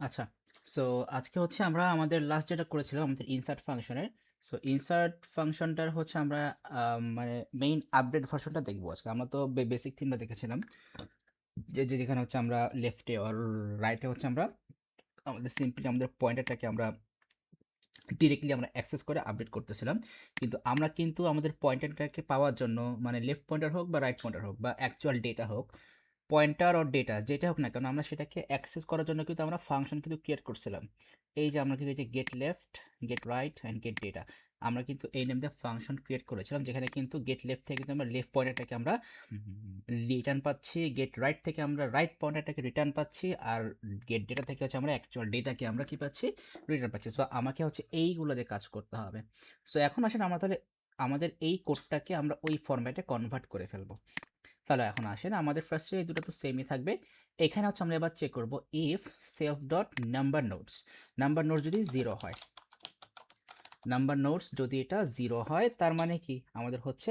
আচ্ছা। সো আজকে হচ্ছে আমরা আমাদের লাস্ট যেটা করেছিলাম আমাদের ইনসার্ট ফাংশনের। সো ইনসার্ট ফাংশনটার হচ্ছে আমরা মানে মেইন আপডেট ভার্সনটা দেখবো আজকে। আমরা তো বেসিক থিমটা দেখেছিলাম যেখানে হচ্ছে আমরা লেফটে অর রাইটে হচ্ছে আমরা আমাদের সিম্পলি আমাদের পয়েন্টারটাকে আমরা ডিরেক্টলি আমরা অ্যাক্সেস করে আপডেট করতেছিলাম। কিন্তু আমরা কিন্তু আমাদের পয়েন্টারটাকে পাওয়ার জন্য মানে লেফট পয়েন্টার হোক বা রাইট পয়েন্টার হোক বা অ্যাকচুয়াল ডেটা হোক, পয়েন্টার অর ডেটা যেটা হোক না কেন, আমরা সেটাকে অ্যাক্সেস করার জন্য কিন্তু আমরা ফাংশন কিন্তু ক্রিয়েট করছিলাম। এই যে আমরা কিন্তু এই যে get left, get right and get data, আমরা কিন্তু এই নেম দিয়ে ফাংশন ক্রিয়েট করেছিলাম, যেখানে কিন্তু গেট লেফট থেকে কিন্তু আমরা লেফট পয়েন্টারটাকে আমরা রিটার্ন পাচ্ছি, গেট রাইট থেকে আমরা রাইট পয়েন্টারটাকে রিটার্ন পাচ্ছি, আর গেট ডেটা থেকে হচ্ছে আমরা অ্যাকচুয়াল ডেটাকে আমরা কি পাচ্ছি, রিটার্ন পাচ্ছি। সো আমাকে হচ্ছে এইগুলো দিয়ে কাজ করতে হবে। সো এখন আসেন আমরা তাহলে আমাদের এই কোডটাকে আমরা ওই ফরম্যাটে কনভার্ট করে ফেলবো। তাহলে এখন আসেন আমাদের ফার্স্টে এই দুটো তো সেমই থাকবে। এখানে হচ্ছে আমরা এবার চেক করব if self dot number notes, number notes যদি 0 হয়, নাম্বার নোটস যদি এটা 0 হয় তার মানে কি আমাদের হচ্ছে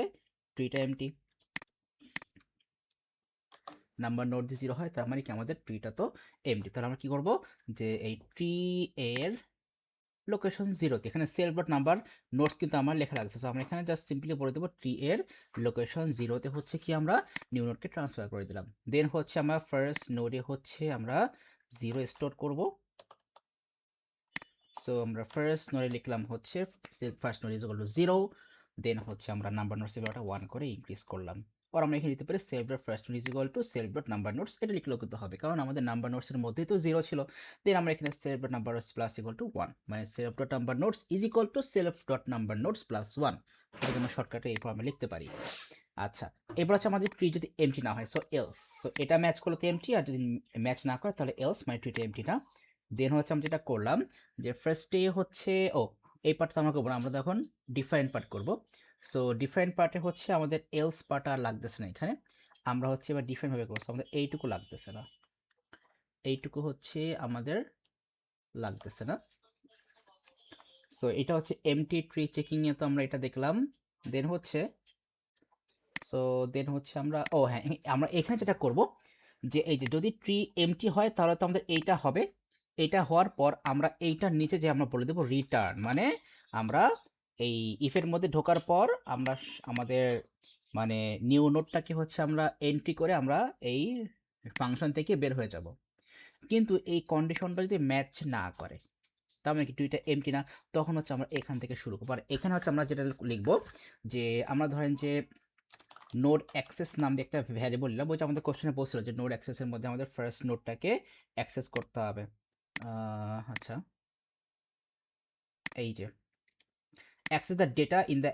ট্রিটা এমটি। নাম্বার নোট যদি 0 হয় তার মানে কি আমাদের ট্রিটা তো এমটি। তাহলে আমরা কি করব যে এই ট্রি এর লোকেশন 0তে, এখানে সেলফ ডট নাম্বার নোটস কিন্তু আমার লেখা লাগছে। সো আমরা এখানে জাস্ট সিম্পলি বলে দেবো ট্রি এর লোকেশন 0তে হচ্ছে কি আমরা নিউ নোডকে ট্রান্সফার করে দিলাম। দেন হচ্ছে আমরা ফার্স্ট নোডে হচ্ছে আমরা 0 স্টোর করব। সো আমরা ফার্স্ট নোডে লিখলাম হচ্ছে first node is equal to 0, দেন হচ্ছে আমরা নাম্বার নোটস এবার 1 করে ইনক্রিজ করলাম। আর আমরা এখানে দিতে পারি self dot first node is equal to self dot number notes, এটা লিখলেও কিন্তু হবে কারণ আমাদের নাম্বার নোটসের মধ্যেই তো 0 ছিল। দেন আমরা এখানে self dot number notes plus equal to 1, মানে self dot number notes is equal to self dot number notes plus 1, এটাকে আমরা শর্টকাটে এই ফর্মে লিখতে পারি। আচ্ছা, এবার হচ্ছে আমাদের ট্রি যদি এমটি না হয়, সো এলস, সো এটা ম্যাচ করলে তো এমটি, আর যদি ম্যাচ না করে তাহলে এলস, মানে ট্রিটা এমটি না। দেন হচ্ছে আমরা যেটা করলাম যে ফার্স্টে হচ্ছে এই পার্টটা আমরা করবো না, আমরা তখন ডিফারেন্ট পার্ট করব। সো ডিফারেন্ট পার্টে হচ্ছে আমাদের এলস পার্ট আর লাগতেছে না এখানে, আমরা হচ্ছে এবার ডিফারেন্ট ভাবে করবো। আমাদের এইটুকু লাগতেছে না, এইটুকু হচ্ছে আমাদের লাগতেছে না। সো এটা হচ্ছে এমটি ট্রি চেকিং এ তো আমরা এটা দেখলাম। দেন হচ্ছে সো দেন হচ্ছে আমরা হ্যাঁ, আমরা এখানে যেটা করব যে এই যে যদি ট্রি এমটি হয় তাহলে তো আমাদের এইটা হবে। এইটা হওয়ার পর আমরা এইটার নিচে যে আমরা বলে দেবো রিটার্ন, মানে আমরা এই ইফের মধ্যে ঢোকার পর আমরা আমাদের মানে নিউ নোটটাকে হচ্ছে আমরা এন্ট্রি করে আমরা এই ফাংশন থেকে বের হয়ে যাব। কিন্তু এই কন্ডিশনটা যদি ম্যাচ না করে, তার মানে কি টুইটা এমটি না, তখন হচ্ছে আমরা এখান থেকে শুরু করবো। আর এখানে হচ্ছে আমরা যেটা লিখবো যে আমরা ধরেন যে নোড অ্যাক্সেস নাম দিয়ে একটা ভ্যারিয়েবল নিলাম, বলছে আমাদের কোশ্চেনে বলছিল যে নোড অ্যাক্সেসের মধ্যে আমাদের ফার্স্ট নোডটাকে অ্যাক্সেস করতে হবে। আচ্ছা, এই যে access the data in the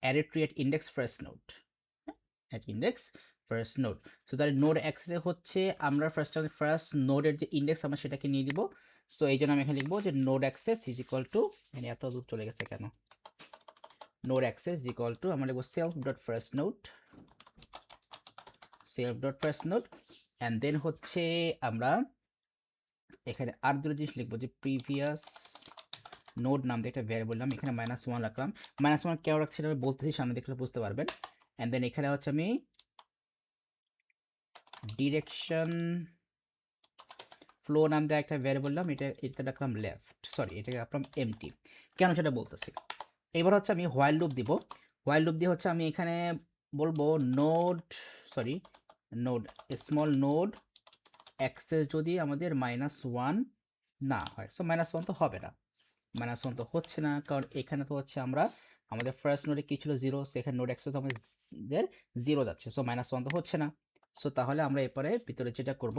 array tree at index first node, at index first node. So তাহলে নোড অ্যাক্সেসে হচ্ছে আমরা ফার্স্ট নোডের যে ইন্ডেক্স আমরা সেটাকে নিয়ে দিব। সো এই জন্য আমি এখানে লিখবো যে node access is equal to, মানে এত দূর চলে গেছে কেন, node access is equal to আমরা লিখবো self dot first node, self dot first node, and then হচ্ছে আমরা এখানে আর দুটো জিনিস লিখবো যে প্রিভিয়াস নোড নাম দিয়ে একটা ভ্যারিয়েবল নাম, এখানে -1 রাখলাম। -1 কেন রাখছি আমি বলতেছি, সামনে দেখলে বুঝতে পারবেন। অ্যান্ড দেন এখানে হচ্ছে আমি ডিরেকশন ফ্লো নাম দিয়ে একটা ভ্যারিয়েবল নাম, এটা রাখলাম লেফট, সরি এটাকে রাখলাম এমটি। কেন সেটা বলতেছি। এবার হচ্ছে আমি হোয়াইল লুপ দিব। হোয়াইল লুপ দিয়ে হচ্ছে আমি এখানে বলবো node, sorry node, small node access যদি আমাদের -1 না হয়, সো -1 তো হবে না, -1 তো হচ্ছে না কারণ এখানে তো হচ্ছে আমরা আমাদের ফার্স্ট নোডে কি ছিল 0, সেখানে নোড অ্যাক্সেস তো আমাদের 0 যাচ্ছে, সো -1 তো হচ্ছে না। সো তাহলে আমরা এরপরে ভিতরে যেটা করব,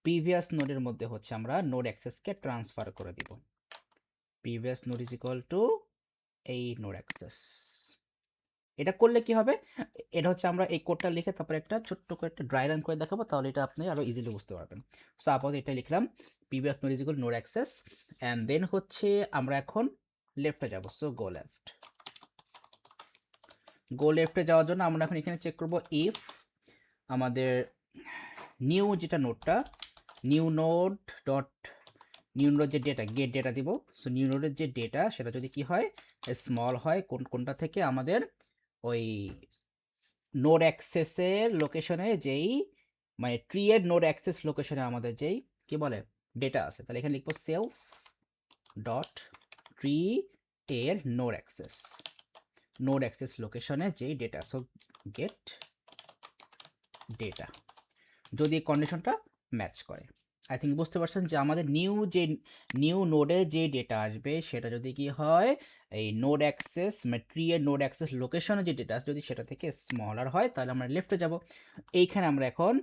প্রিভিয়াস নোডের মধ্যে হচ্ছে আমরা নোড অ্যাক্সেসকে ট্রান্সফার করে দিব। Previous node is equal two এই নোড অ্যাক্সেস। এটা করলে কি হবে, এটা হচ্ছে আমরা এই কোডটা লিখে তারপরে একটা ছোট্ট করে একটা ড্রাই রান করে দেখাবো, তাহলে এটা আপনি আরো ইজিলি বুঝতে পারবেন। সো আপাতত এটা লিখলাম previous node is equal node access, and then হচ্ছে আমরা এখন লেফটে যাব। সো গো লেফট, গো লেফটে যাওয়ার জন্য আমরা এখন এখানে চেক করব ইফ আমাদের নিউ যেটা নোডটা, নিউ নোড ডট নিউ নোডের যে ডেটা গেট ডেটা দিব। সো নিউ নোডের যে ডেটা সেটা যদি কি হয় স্মল হয়, কোনটা থেকে আমাদের ওই নোড অ্যাক্সেসের লোকেশনে যেই মানে ট্রি এর নোড অ্যাক্সেস লোকেশনে আমাদের যেই কি বলে ডেটা আছে, তাহলে এখানে লিখবো সেলফ ডট ট্রি এর নোড অ্যাক্সেস লোকেশনে যেই ডেটা, সো গেট ডেটা, যদি এই কন্ডিশনটা ম্যাচ করে। আই থিঙ্ক বুঝতে পারছেন যে আমাদের নিউ নোডে যে ডেটা আসবে সেটা যদি কি হয় এই নোড অ্যাক্সেস মানে ট্রি এর নোড অ্যাক্সেস লোকেশনে যে ডেটা আছে যদি সেটা থেকে স্মলার হয় তাহলে আমরা লেফটে যাব। এইখানে আমরা এখন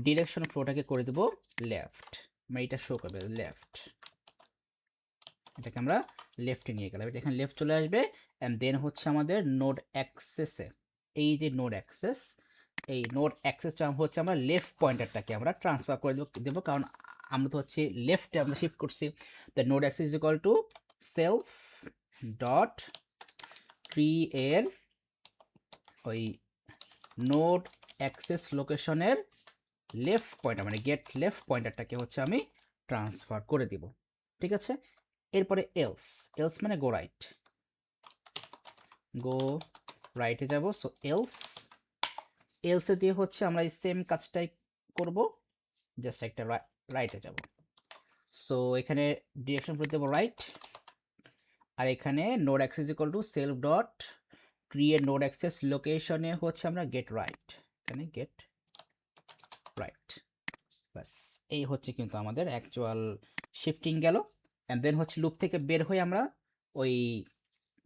ডিরেকশন ফ্লোটাকে করে দেব লেফট, মানে এটা শো করবে লেফট, এটাকে আমরা লেফটে নিয়ে গেলাম, এটা এখানে লেফট চলে আসবে। অ্যান্ড দেন হচ্ছে আমাদের নোড অ্যাক্সেসে এই যে নোড অ্যাক্সেস, এই নোড অ্যাক্সেসটা হচ্ছে আমরা লেফট পয়েন্টারটাকে আমরা ট্রান্সফার করে দেবো, কারণ আমরা তো হচ্ছে লেফটে আমরা শিফট করছি। The node access is equal to self dot tree এর ওই নোড অ্যাক্সেস লোকেশনের লেফট পয়েন্টার মানে গেট লেফট পয়েন্টারটাকে হচ্ছে আমি ট্রান্সফার করে দিব, ঠিক আছে। এরপরে এলস মানে গো রাইটে যাব। সো এলসে দিয়ে হচ্ছে আমরা এই সেম কাজটাই করব, জাস্ট একটা রাইটে যাব। সো এখানে ডিরেকশন ফ্লো দেবো রাইট, আর এখানে node access equal to self dot tree এর নোড অ্যাক্সেস লোকেশনে হচ্ছে আমরা গেট রাইট, এখানে গেট রাইট, ব্যাস এই হচ্ছে কিন্তু আমাদের অ্যাকচুয়াল শিফটিং গেল। অ্যান্ড দেন হচ্ছে লুপ থেকে বের হয়ে আমরা ওই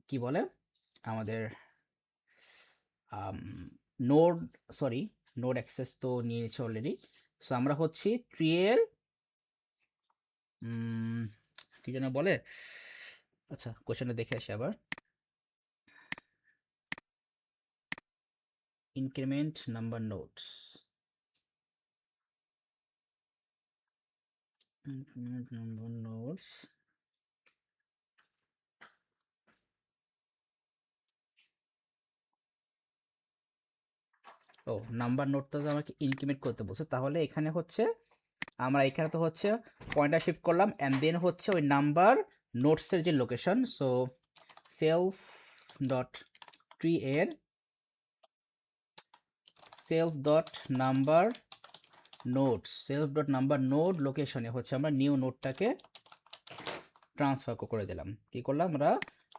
কি বলে আমাদের নোড অ্যাক্সেস তো নিয়ে নিচ্ছে অলরেডি। সো আমরা হচ্ছে ট্রি এর কি যেন বলে, আচ্ছা কোশ্চেনটা দেখে আসি আবার, increment number nodes, increment number nodes, ও নাম্বার নোডটা তো আমাকে ইনক্রিমেন্ট করতে বলছে, তাহলে এখানে হচ্ছে আমরা এখানে তো হচ্ছে পয়েন্টার শিফট করলাম অ্যান্ড দেন হচ্ছে ওই নাম্বার নোটসের যে location, so self dot tree এর সেলফ ডট নাম্বার নোড লোকেশনে হচ্ছে আমরা নিউ নোডটাকে ট্রান্সফার করে দিলাম। কি করলাম আমরা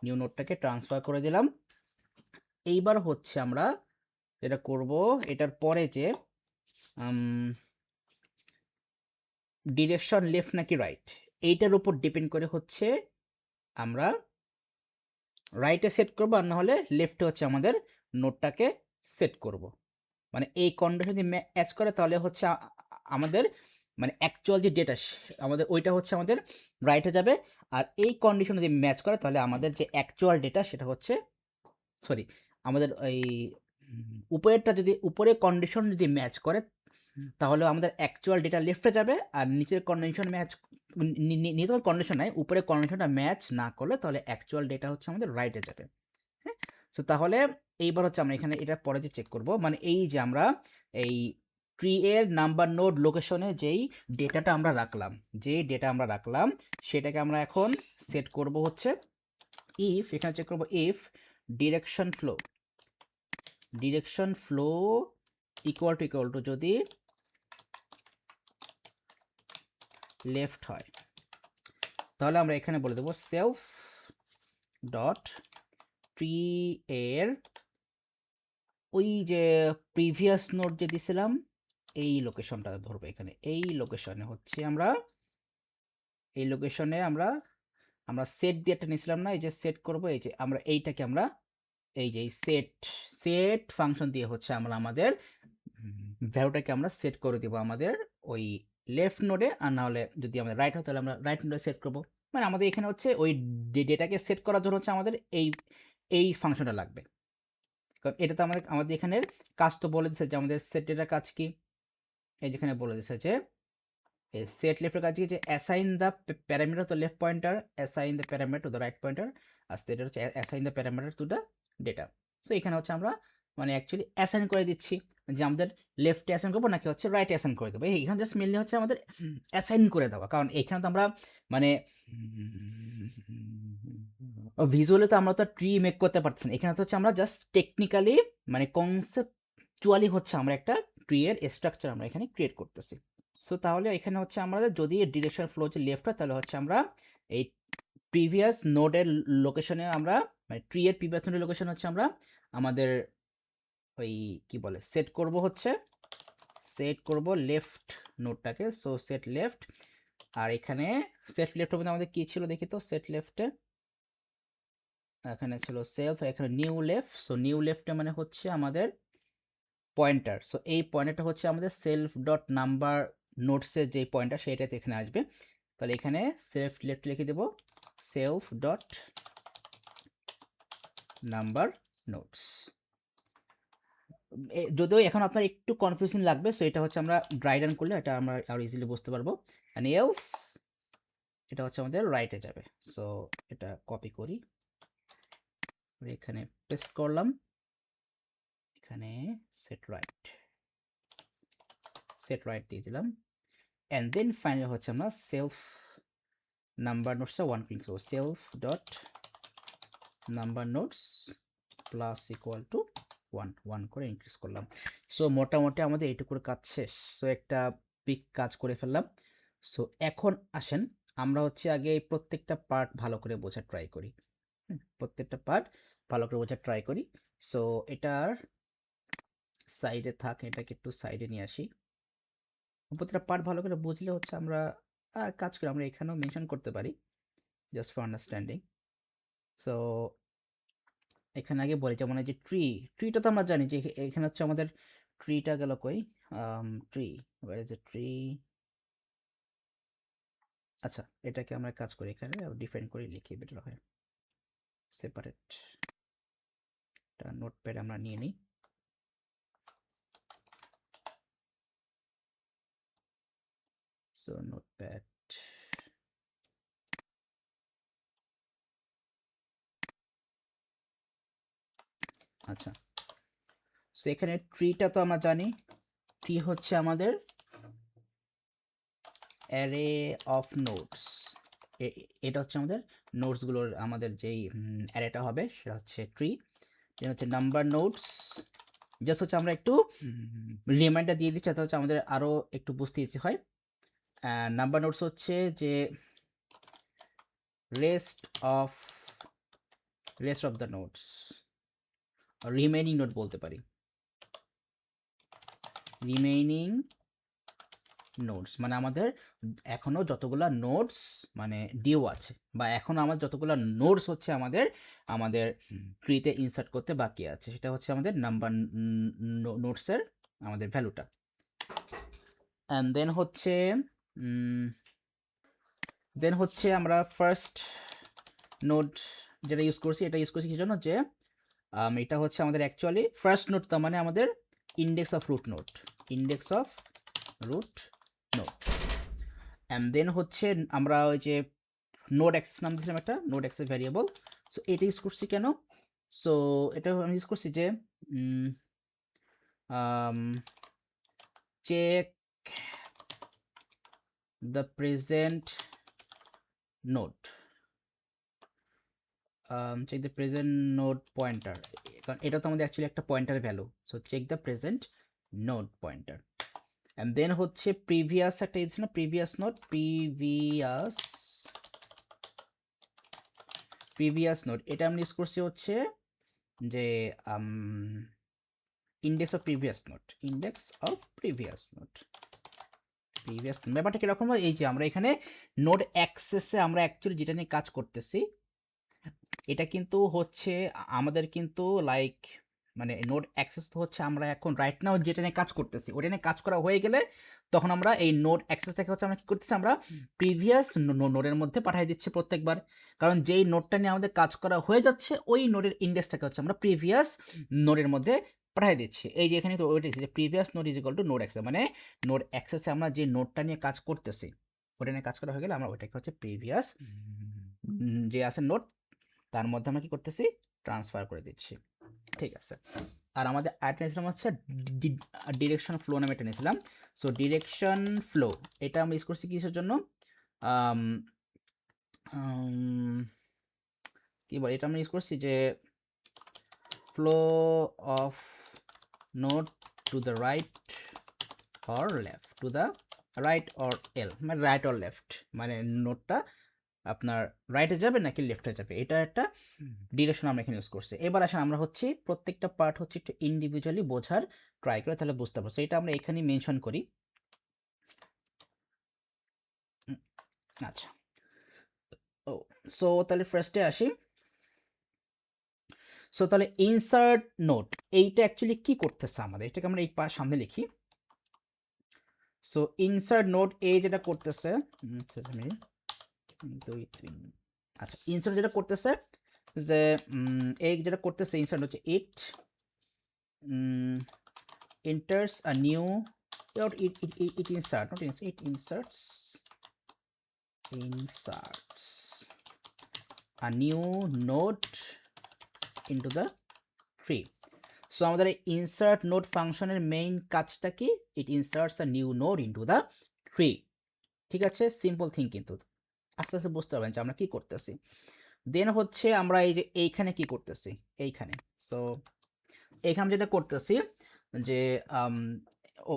নিউ নোডটাকে ট্রান্সফার করে দিলাম। এইবার হচ্ছে আমরা যেটা করব এটার পরে যে ডিরেকশন লেফট নাকি রাইট এইটার উপর ডিপেন্ড করে হচ্ছে আমরা রাইটে সেট করবো, আর নাহলে লেফটে হচ্ছে আমাদের নোটটাকে সেট করব। মানে এই কন্ডিশন যদি ম্যাচ করে তাহলে হচ্ছে আমাদের মানে অ্যাকচুয়াল যে ডেটা আমাদের ওইটা হচ্ছে আমাদের রাইটে যাবে, আর এই কন্ডিশন যদি ম্যাচ করে তাহলে আমাদের যে অ্যাকচুয়াল ডেটা সেটা হচ্ছে আমাদের এই উপরেরটা যদি উপরের কন্ডিশন যদি ম্যাচ করে তাহলে আমাদের অ্যাকচুয়াল ডেটা লেফটে যাবে, আর নিচের কন্ডিশন ম্যাচ নিচের কন্ডিশন নাই উপরের কন্ডিশনটা ম্যাচ না করলে তাহলে অ্যাকচুয়াল ডেটা হচ্ছে আমাদের রাইটে যাবে। হ্যাঁ, সো তাহলে এইবার হচ্ছে আমরা এখানে এটা পরে যে চেক করব, মানে এই যে আমরা এই ট্রি এর নাম্বার নোড লোকেশনে যেই ডেটাটা আমরা রাখলাম, সেটাকে আমরা এখন সেট করব হচ্ছে ইফ, এখানে চেক করব if direction flow equal to যদি লেফট হয় তাহলে আমরা এখানে বলে দেবো সেলফ ডট ট্রি এর ওই যে প্রিভিয়াস নোড যে দিছিলাম এই লোকেশনটা ধরবো, এখানে এই লোকেশনে হচ্ছে আমরা সেট দিয়ে একটা নিয়েছিলাম না, এই যে সেট করব, এই যে আমরা এইটাকে আমরা এই যে সেট ফাংশন দিয়ে হচ্ছে আমরা আমাদের ভ্যালুটাকে আমরা সেট করে দিব আমাদের ওই লেফট নোডে, আর না হলে যদি আমাদের রাইট হয় তাহলে আমরা রাইট নোডে সেট করব। মানে আমাদের এখানে হচ্ছে ওই ডেটাকে সেট করার জন্য হচ্ছে আমাদের এই ফাংশনটা লাগবে, কারণ এটা তো আমাদের এখানের কাজ তো বলে দিচ্ছে যে আমাদের সেট ডেটার কাজ কি, এই যেখানে বলে দিচ্ছে যে সেট লেফটের কাজ কি, যে assign the parameter to left pointer, assign the parameter to the right pointer, আর সেটা হচ্ছে assign the parameter to the data. So এখানে হচ্ছে আমরা মানে অ্যাকচুয়ালি অ্যাসাইন করে দিচ্ছি যে আমাদের লেফটে অ্যাসাইন করবো নাকি হচ্ছে রাইটে অ্যাসাইন করে দেবো, এইখানে জাস্ট মেনলি হচ্ছে আমাদের অ্যাসাইন করে দেওয়া, কারণ এইখানে তো আমরা মানে ভিজুয়ালি তো আমরা তো ট্রি মেক করতে পারছি না, এখানে তো হচ্ছে আমরা জাস্ট টেকনিক্যালি মানে কনসেপচুয়ালি হচ্ছে আমরা একটা ট্রি এর স্ট্রাকচার আমরা এখানে ক্রিয়েট করতেছি। সো তাহলে এখানে হচ্ছে আমাদের যদি ডিরেকশন ফ্লো হচ্ছে লেফট হয় তাহলে হচ্ছে আমরা এই প্রিভিয়াস নোডের লোকেশনে আমরা মানে ট্রি এর প্রিভিয়াস নোডের লোকেশন হচ্ছে আমরা আমাদের ওই কি বলে সেট করব লেফট নোডটাকে। সো সেট লেফট, আর এখানে সেট লেফট মধ্যে আমাদের কি ছিল দেখি তো। সেট লেফটে এখানে ছিল সেলফ, এখানে নিউ লেফট। সো নিউ লেফটে মানে হচ্ছে আমাদের পয়েন্টার। সো এই পয়েন্টারটা হচ্ছে আমাদের সেলফ ডট নাম্বার নোটসের যে পয়েন্টার সেটাতে এখানে আসবে। তাহলে এখানে সেলফ লেফট লিখে দেব সেলফ ডট নাম্বার নোটস। যদিও এখন আপনার একটু কনফিউশন লাগবে, সো এটা হচ্ছে আমরা ড্রাই রান করলে এটা আমরা আরো ইজিলি বুঝতে পারবো। অ্যান্ড এলস এটা হচ্ছে আমাদের রাইটে যাবে। সো এটা কপি করি, এখানে পেস্ট করলাম, এখানে সেট রাইট দিয়ে দিলাম। অ্যান্ড দেন ফাইনালি হচ্ছে আমরা সেলফ নাম্বার নোটসে 1 ক্লিক করব। Self dot number notes plus equal to 1 করে ইনক্রিজ করলাম। সো মোটামুটি আমাদের এইটুকুর কাজ শেষ। সো একটা বিগ কাজ করে ফেললাম। সো এখন আসেন আমরা হচ্ছে আগে এই প্রত্যেকটা পার্ট ভালো করে বোঝার ট্রাই করি। প্রত্যেকটা পার্ট ভালো করে বোঝার ট্রাই করি। সো এটার সাইডে থাক, এটাকে একটু সাইডে নিয়ে আসি। প্রত্যেকটা পার্ট ভালো করে বুঝলে হচ্ছে আমরা আর কাজ করে আমরা এখানেও মেনশন করতে পারি জাস্ট ফর আন্ডারস্ট্যান্ডিং। সো এখানে আগে বলি যেমন এই যে ট্রিটা তো আমরা জানি যে এখানে হচ্ছে আমাদের ট্রিটা গেল কই। Tree, where is a tree. আচ্ছা এটাকে আমরা কাজ করি এখানে ডিফাইন করে লিখি বেটার হয়। সেপারেট একটা নোটপ্যাড আমরা নিয়ে নিই। সো নোটপ্যাড, আচ্ছা সো এখানে ট্রিটা তো আমরা জানি, ট্রি হচ্ছে আমাদের অ্যারে অফ নোটস। এটা হচ্ছে আমাদের নোটসগুলোর আমাদের যেই অ্যারেটা হবে সেটা হচ্ছে ট্রি। দেন হচ্ছে নাম্বার নোটস, জাস্ট হচ্ছে আমরা একটু রিমাইন্ডার দিয়ে দিচ্ছি, হচ্ছে আমাদের আরও একটু বুঝতে ইচ্ছে হয়। নাম্বার নোটস হচ্ছে যে rest of the notes, remaining note বলতে পারি, রিমেইনিং নোটস মানে আমাদের এখনো যতগুলা নোটস মানে ডিউ আছে বা এখনো আমার যতগুলা নোটস হচ্ছে আমাদের ট্রিতে ইনসার্ট করতে বাকি আছে, সেটা হচ্ছে আমাদের নাম্বার নোটসের আমাদের ভ্যালুটা। অ্যান্ড দেন হচ্ছে আমরা ফার্স্ট নোট যেটা ইউজ করছি, এটা ইউজ করছি কি জন্য যে এটা হচ্ছে আমাদের অ্যাকচুয়ালি ফার্স্ট নোট, তার মানে আমাদের index of root note, and then হচ্ছে আমরা ওই যে নোড অ্যাক্সেস নাম দিয়েছিলাম একটা নোড অ্যাক্সেস ভ্যারিয়েবল। সো এটা ইউজ করছি কেন, সো এটা আমি ইউজ করছি যে check the present node, check the present node pointer, কারণ এটা তো আমাদের অ্যাকচুয়ালি একটা pointer value. So check the present node pointer. And then হচ্ছে প্রিভিয়াস একটা ইউজ না, প্রিভিয়াস নোড, প্রিভিয়াস নোড এটা আমরা ইউজ করছি হচ্ছে যে ইন্ডেক্স অফ প্রিভিয়াস নোট। ব্যাপারটা কিরকম, এই যে আমরা এখানে নোড অ্যাক্সেসে আমরা অ্যাকচুয়ালি যেটা নিয়ে কাজ করতেছি এটা কিন্তু হচ্ছে আমাদের কিন্তু লাইক মানে নোড অ্যাক্সেস তো হচ্ছে আমরা এখন রাইট নাও যেটা নিয়ে কাজ করতেছি ওটা নিয়ে কাজ করা হয়ে গেলে তখন আমরা এই নোড অ্যাক্সেসটাকে হচ্ছে আমরা কি করতেছি, আমরা প্রিভিয়াস নোডের মধ্যে পাঠিয়ে দিচ্ছি প্রত্যেকবার, কারণ যেই নোডটা নিয়ে আমাদের কাজ করা হয়ে যাচ্ছে ওই নোডের ইন্ডেক্সটাকে হচ্ছে আমরা প্রিভিয়াস নোডের মধ্যে পাঠিয়ে দিচ্ছি। এই যে এখানে তো ওইটা যে previous node is equal two node access, মানে নোড অ্যাক্সেসে আমরা যে নোডটা নিয়ে কাজ করতেছি ওটা নিয়ে কাজ করা হয়ে গেলে আমরা ওইটাকে হচ্ছে প্রিভিয়াস যে আছে নোড তার মধ্যে আমরা কি করতেছি, ট্রান্সফার করে দিচ্ছি। ঠিক আছে, আর আমাদের আরেকটা নিয়েছিলাম হচ্ছে ডিরেকশন ফ্লো নামে একটা নিয়েছিলাম। সো ডিরেকশন ফ্লো এটা আমরা ইউজ করছি কিসের জন্য, কি বল, এটা আমরা ইউজ করছি যে flow of node to the right or left, to the right or L, মানে রাইট অর লেফট, মানে নোটটা আপনার রাইটে যাবে নাকি লেফটে যাবে, এটা একটা ডিরেকশন আমরা এখানে ইউজ করছি। এবার আসেন আমরা হচ্ছে প্রত্যেকটা পার্ট হচ্ছে একটু ইন্ডিভিজুয়ালি বোঝার ট্রাই করে, তাহলে বুঝতে পারবো। এটা আমরা এখানে মেনশন করি। আচ্ছা, ও সো তাহলে ফার্স্টে আসি। সো তাহলে ইনসার্ট নোট, এইটা অ্যাকচুয়ালি কি করতেছে আমাদের, এটাকে আমরা এই সামনে লিখি। সো ইনসার্ট নোট এই যেটা করতেছে, আচ্ছা ইনসার্ট যেটা করতেছে যে এই যেটা করতেছে ইনসার্ট হচ্ছে ইট enters a new, or it insert, not insert, it inserts a new node into the tree. So আমাদের এই ইনসার্ট নোড ফাংশনের মেইন কাজটা কি, it inserts a new node into the tree. ঠিক আছে, সিম্পল থিং, কিন্তু আস্তে আস্তে বুঝতে পারবেন যে আমরা কি করতেছি। দেন হচ্ছে আমরা এই যে এইখানে কি করতেছি, এইখানে সো এইখানে যেটা করতেছি যে ও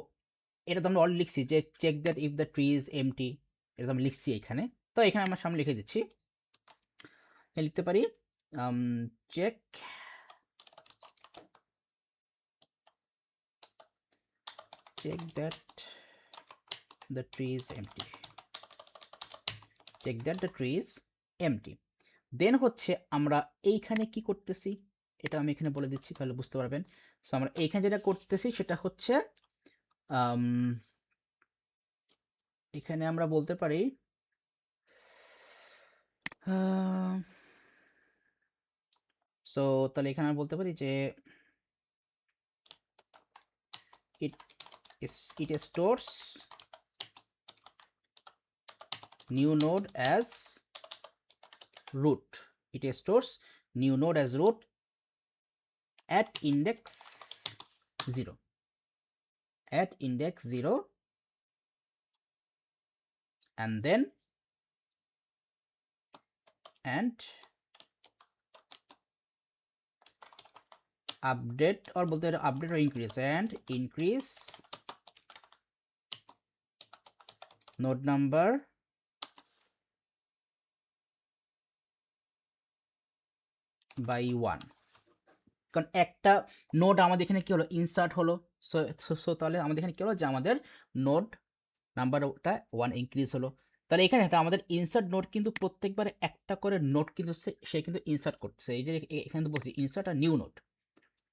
এটা তো আমরা অলরেডি লিখছি যে check that if the tree is empty, এটা তো আমি লিখছি এখানে। তো এখানে আমার সামনে লিখে দিচ্ছি, লিখতে পারি check that the tree is empty, check that the tree is empty. দেন হচ্ছে আমরা এইখানে কি করতেছি, এটা আমি এখানে বলে দিচ্ছি তাহলে বুঝতে পারবেন। সো আমরা এইখানে যেটা করতেছি সেটা হচ্ছে এখানে আমরা বলতে পারি সো তাহলে এখানে আমরা বলতে পারি যে it stores new node as root, it stores new node as root at index 0, at index 0, and then update, or বলতে পারি update or increase, and increase node number by 1, কারণ একটা নোড আমাদের এখানে কি হলো, ইনসার্ট হলো। সো তাহলে আমাদের এখানে কি হলো যে আমাদের নোড নাম্বারটা 1 ইনক্রিজ হলো। তাহলে এখানে আমাদের ইনসার্ট নোড কিন্তু প্রত্যেকবারে একটা করে নোড কিন্তু সে কিন্তু ইনসার্ট করছে। এই যে এখানে তো বলছি ইনসার্ট আর নিউ নোড,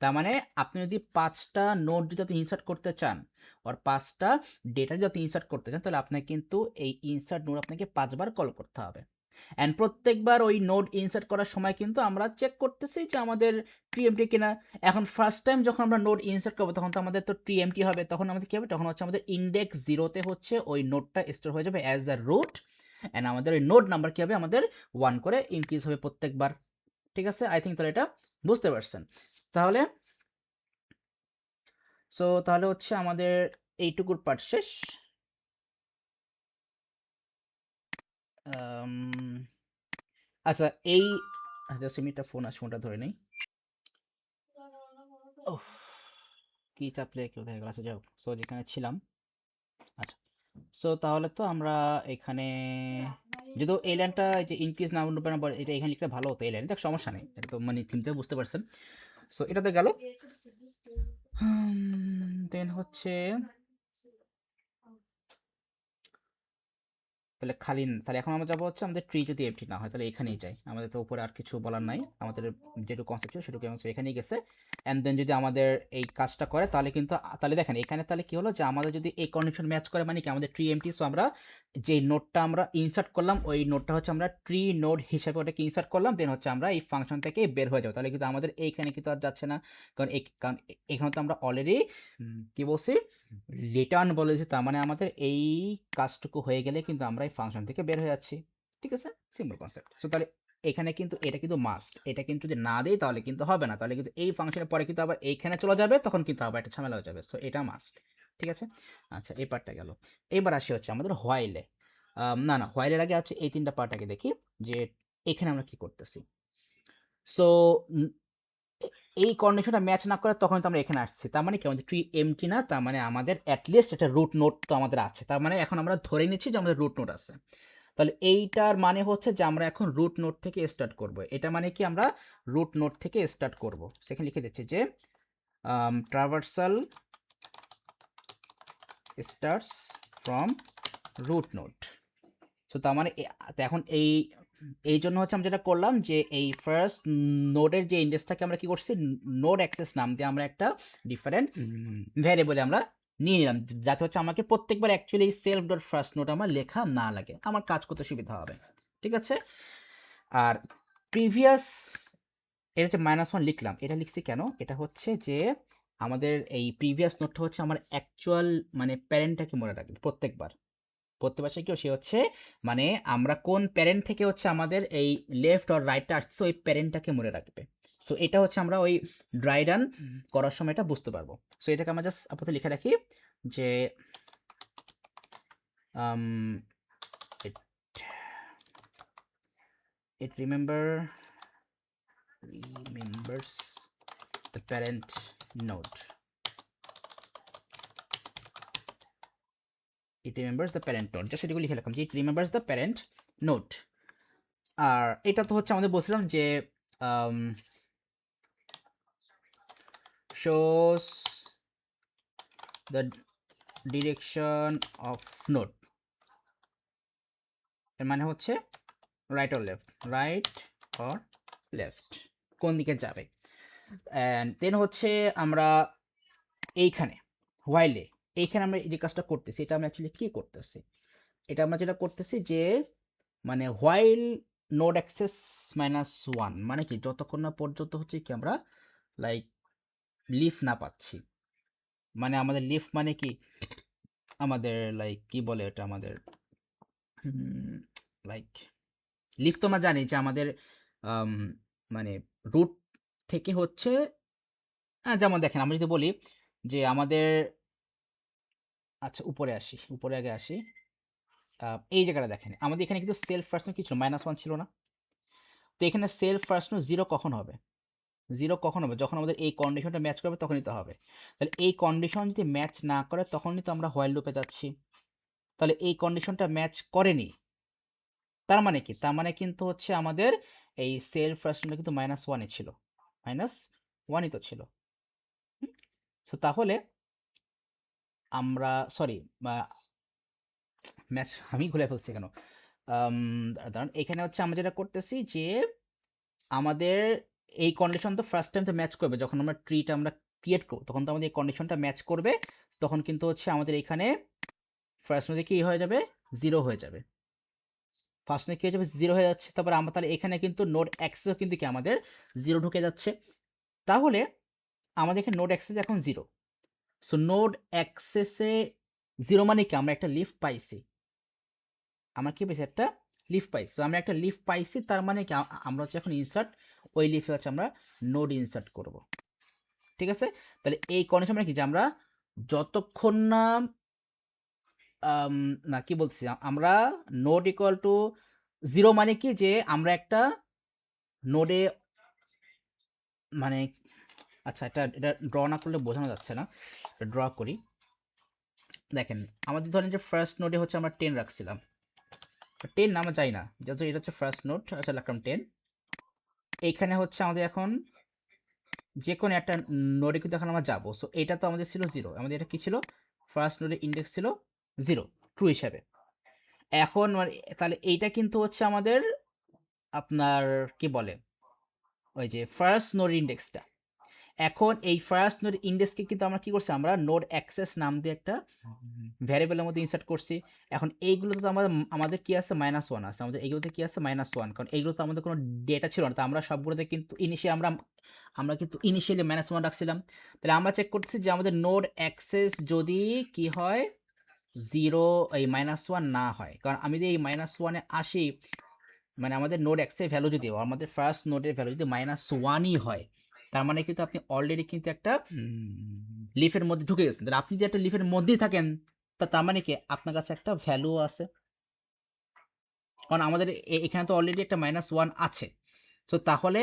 তার মানে আপনি যদি 5টা নোড যদি আপনি ইনসার্ট করতে চান, আর 5টা ডেটা যদি আপনি ইনসার্ট করতে চান, তাহলে আপনাকে কিন্তু এই ইনসার্ট নোড আপনাকে 5বার কল করতে হবে। অ্যান্ড প্রত্যেকবার ওই নোড ইনসার্ট করার সময় কিন্তু আমরা চেক করতেছি যে আমাদের ট্রি এমটি কিনা। এখন ফার্স্ট টাইম যখন আমরা নোড ইনসার্ট করবো তখন তো আমাদের তো ট্রি এমটি হবে, তখন আমাদের কী হবে, তখন হচ্ছে আমাদের ইন্ডেক্স 0-তে হচ্ছে ওই নোডটা স্টোর হয়ে যাবে অ্যাজ আ রুট, অ্যান্ড আমাদের ওই নোড নাম্বার কী হবে, আমাদের 1 করে ইনক্রিজ হবে প্রত্যেকবার। ঠিক আছে, আই থিঙ্ক তাহলে এটা বুঝতে পারছেন। তাহলে তাহলে হচ্ছে আমাদের এইটুকুর পার্ট শেষ। আচ্ছা এই জাস্ট মিনিটটা ফোন আসছে, ফোনটা ধরে নেই। কি চাপলে কেউ দেখা গেল। আচ্ছা যাই হোক, সো যেখানে ছিলাম, আচ্ছা সো তাহলে তো আমরা এখানে যেহেতু এই লাইনটা যে ইনক্রিজ নাম্বার এটা এখানে লিখলে ভালো হতো, এই লাইন দেখ সমস্যা নেই, এটা তো মানে থিমতে বুঝতে পারছেন। সো এটাতে গেল। দেন হচ্ছে তাহলে খালি, তাহলে এখন আমরা যাবো হচ্ছে আমাদের ট্রি যদি এমটি না হয় তাহলে এখানেই যাই, আমাদের তো উপরে আর কিছু বলার নাই, আমাদের যেটুকু কনসেপ্ট ছিল সেটুকু এখানেই গেছে। অ্যান্ড দেন যদি আমাদের এই কাজটা করে তাহলে কিন্তু তাহলে দেখেন এখানে তাহলে কি হলো যে আমাদের যদি এই কন্ডিশন ম্যাচ করে, মানে কি আমাদের ট্রি এমটি। সো আমরা যে নোটটা আমরা ইনসার্ট করলাম ওই নোটটা হচ্ছে আমরা ট্রি নোড হিসেবে ওটাকে ইনসার্ট করলাম, দেন হচ্ছে আমরা এই ফাংশন থেকে বের হয়ে যাবো। তাহলে কিন্তু আমাদের এইখানে কিন্তু আর যাচ্ছে না, কারণ এখানে তো আমরা অলরেডি কি বলছি, রিটার্ন বলেছি, তার মানে আমাদের এই কাজটুকু হয়ে গেলে কিন্তু আমরা এই ফাংশন থেকে বের হয়ে যাচ্ছি। ঠিক আছে, সিম্পল কনসেপ্ট। সো তাহলে এখানে কিন্তু এটা কিন্তু মাস্ট, এটা কিন্তু যদি না দেই তাহলে কিন্তু হবে না, তাহলে কিন্তু এই ফাংশনের পরে কিন্তু আবার এইখানে চলে যাবে, তখন কিন্তু আবার একটা ঝামেলা হয়ে যাবে। সো এটা মাস্ট। ঠিক আছে, আচ্ছা এই পার্টটা গেল। এবার আসি হচ্ছে আমাদের হোয়াইলে। না হোয়াইলের আগে হচ্ছে এই 3টা পার্ট আগে দেখি যে এখানে আমরা কি করতেছি। সো এই কন্ডিশনটা ম্যাচ না করে তখন তো আমরা এখানে আসছি, তার মানে কি আমাদের ট্রি এমটি না, তার মানে আমাদের অ্যাটলিস্ট একটা রুট নোড তো আমাদের আছে, তার মানে এখন আমরা ধরে নিচ্ছি যে আমাদের রুট নোড আছে। তাহলে এইটার মানে হচ্ছে যে আমরা এখন রুট নোড থেকে স্টার্ট করব, এটা মানে কি আমরা রুট নোড থেকে স্টার্ট করব। সেখানে লিখে দিচ্ছি যে traversal starts from root node. So তার মানে তো এখন এই জন্য হচ্ছে আমরা যেটা করলাম যে এই ফার্স্ট নোডের যে ইন্ডেক্সটাকে আমরা কি করছি, নোড অ্যাক্সেস নাম দিয়ে আমরা একটা ডিফারেন্ট ভ্যারিয়েবলে আমরা নিয়ে নিলাম, যাতে হচ্ছে আমাকে প্রত্যেকবার actually self dot first node আমার লেখা না লাগে, আমার কাজ করতে সুবিধা হবে। ঠিক আছে, আর প্রিভিয়াস এটা হচ্ছে -1 লিখলাম, এটা লিখছি কেন, এটা হচ্ছে যে আমাদের এই প্রিভিয়াস নোডটা হচ্ছে আমার অ্যাকচুয়াল মানে প্যারেন্টটাকে মনে রাখবে প্রত্যেকবার। প্রত্যেকবার সে কেউ সে হচ্ছে মানে আমরা কোন প্যারেন্ট থেকে হচ্ছে আমাদের এই লেফট আর রাইটটা আসছে ওই প্যারেন্টটাকে মনে রাখবে। সো এটা হচ্ছে আমরা ওই ড্রাই রান করার সময় এটা বুঝতে পারবো। সো এটাকে আমরা জাস্ট আপাতত লিখে রাখি যে it remembers the parent node. It remembers the parent node, just এটুকু লিখে রাখলাম যে it remembers the parent node। আর এটা তো হচ্ছে আমাদের বলছিলাম যে shows the direction of node, এর মানে হচ্ছে right or left, right or left কোন দিকে যাবে। অ্যান্ড দেন হচ্ছে আমরা এইখানে হোয়াইলে এইখানে আমরা এই যে কাজটা করতেছি এটা আমরা অ্যাকচুয়ালি কি করতেছি, এটা আমরা যেটা করতেছি যে মানে হোয়াইল নোড অ্যাক্সেস -1 মানে কি যতক্ষণ না পর্যন্ত হচ্ছে কি আমরা লাইক লিফ না পাচ্ছি, মানে আমাদের লিফ মানে কি আমাদের লাইক কি বলে এটা আমাদের লাইক লিফ তো আমরা জানি যে আমাদের মানে রুট থেকে হচ্ছে যেমন দেখেন আমরা যদি বলি যে আমাদের আচ্ছা উপরে আসি, উপরে আগে আসি, এই জায়গাটা দেখেন আমাদের এখানে কিন্তু সেলফ ফার্স্ট কি ছিল -1 ছিল না, তো এখানে সেলফ ফার্স্ট 0 কখন হবে, 0 কখন হবে যখন আমাদের এই কন্ডিশনটা ম্যাচ করবে তখনই তো হবে। তাহলে এই কন্ডিশন যদি ম্যাচ না করে তখনই তো আমরা হোয়াইল লুপে যাচ্ছি, তাহলে এই কন্ডিশনটা ম্যাচ করেনি, তার মানে কি, তার মানে কিন্তু হচ্ছে আমাদের এই সেলফ ফার্স্টটা কিন্তু -1 ছিল, -1ই তো ছিল। সো তাহলে আমরা সরি ম্যাচ আমি ভুলে ফেলছি কেন, দাঁড়ান এখানে হচ্ছে আমরা যেটা করতেছি যে আমাদের এই কন্ডিশন তো ফার্স্ট টাইম তো ম্যাচ করবে যখন আমরা ট্রিটা আমরা ক্রিয়েট করব, তখন তো আমাদের এই কন্ডিশনটা ম্যাচ করবে, তখন কিন্তু হচ্ছে আমাদের এখানে ফার্স্ট মধ্যে কি হয়ে যাবে 0 হয়ে যাবে, ফার্স্ট মধ্যে কি হয়ে যাবে 0 হয়ে যাচ্ছে। তারপর আমরা তাহলে এখানে কিন্তু নোড অ্যাক্সেসও কিন্তু কি আমাদের 0 ঢুকে যাচ্ছে, তাহলে আমাদের এখানে নোড অ্যাক্সেস এখন 0। সো নোড অ্যাক্সেসে 0 মানে কি আমরা একটা লিফ পাইছি, আমরা কি পেয়েছি একটা লিফ পাইছি, সো আমরা একটা লিফ পাইছি তার মানে কি আমরা হচ্ছে এখন ইনসার্ট ওই লিফে হচ্ছে আমরা নোড ইনসার্ট করব। ঠিক আছে, তাহলে এই কন্ডিশন মানে কি যে আমরা যতক্ষণ না না কি বলছি আমরা নোড ইকুয়াল টু 0 মানে কি যে আমরা একটা নোডে মানে আচ্ছা এটা এটা ড্র না করলে বোঝানো যাচ্ছে না, ড্র করি। দেখেন আমাদের ধরেন যে ফার্স্ট নোডে হচ্ছে আমরা 10 রাখছিলাম, 10 না আমরা যাই না, যেহেতু এটা হচ্ছে ফার্স্ট নোড, আচ্ছা রাখলাম 10। এইখানে হচ্ছে আমাদের এখন যে কোনো একটা নোডে কিন্তু এখন আমরা যাবো, সো এটা তো আমাদের ছিল 0, আমাদের এটা কি ছিল ফার্স্ট নোডের ইন্ডেক্স ছিল 0 ট্রু হিসাবে। এখন তাহলে এইটা কিন্তু হচ্ছে আমাদের আপনার কি বলে ওই যে ফার্স্ট নোড ইন্ডেক্সটা, এখন এই ফার্স্ট নোড ইন্ডেক্সকে কিন্তু আমরা কি করছি আমরা নোড অ্যাক্সেস নাম দিয়ে একটা ভ্যারিয়েবলের মধ্যে ইনসার্ট করছি। এখন এইগুলোতে তো আমাদের কি আছে -1 আছে, আমাদের এইগুলোতে কি আছে -1, কারণ এইগুলো তো আমাদের কোনো ডেটা ছিল না, তো আমরা সবগুলোতে কিন্তু আমরা কিন্তু ইনিশিয়ালি -1 রাখছিলাম। তাহলে আমরা চেক করতেছি যে আমাদের নোড অ্যাক্সেস যদি কি হয় 0 এই -1 না হয়, কারণ আমি যদি এই -1-এ আসি মানে আমাদের নোড অ্যাক্সেস ভ্যালু যদি আমাদের ফার্স্ট নোডের ভ্যালু যদি -1ই হয়, তার মানে কিন্তু আপনি অলরেডি কিন্তু একটা লিফের মধ্যে ঢুকে গেছেন। তাহলে আপনি যে একটা লিফের মধ্যেই থাকেন তার মানে কি আপনার কাছে একটা ভ্যালু আছে, কারণ আমাদের এখানে তো অলরেডি একটা -1 আছে। সো তাহলে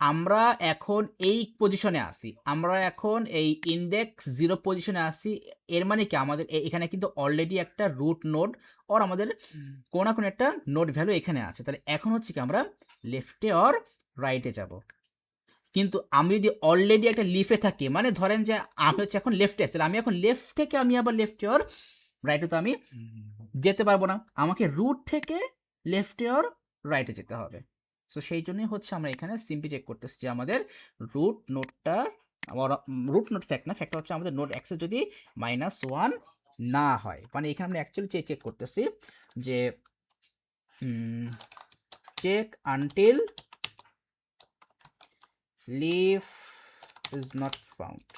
আমরা এখন এই পজিশনে আছি, আমরা এখন এই ইন্ডেক্স 0 পজিশনে আছি। এর মানে কি আমাদের এখানে কিন্তু অলরেডি একটা রুট নোড অর আমাদের কোনো না কোনো একটা নোড ভ্যালু এখানে আছে। তাহলে এখন হচ্ছে কি আমরা লেফটে অর রাইটে যাব। কিন্তু আমি যদি অলরেডি একটা লিফে থাকি, মানে ধরেন যে আমি হচ্ছে এখন লেফটে আছি, তাহলে আমি এখন লেফট থেকে আমি আবার লেফটে অর রাইটে তো আমি যেতে পারবো না, আমাকে রুট থেকে লেফটে অর রাইটে যেতে হবে। সো সেই জন্যই হচ্ছে আমরা এখানে সিম্পলি চেক করতেছি যে আমাদের রুট নোটটা, আমার রুট নোট ফ্যাক্ট না, ফ্যাক্টটা হচ্ছে আমাদের নোট অ্যাক্সেস যদি -1 না হয়, মানে এখানে আমরা অ্যাকচুয়ালি চেক করতেছি যে check until leaf is not found,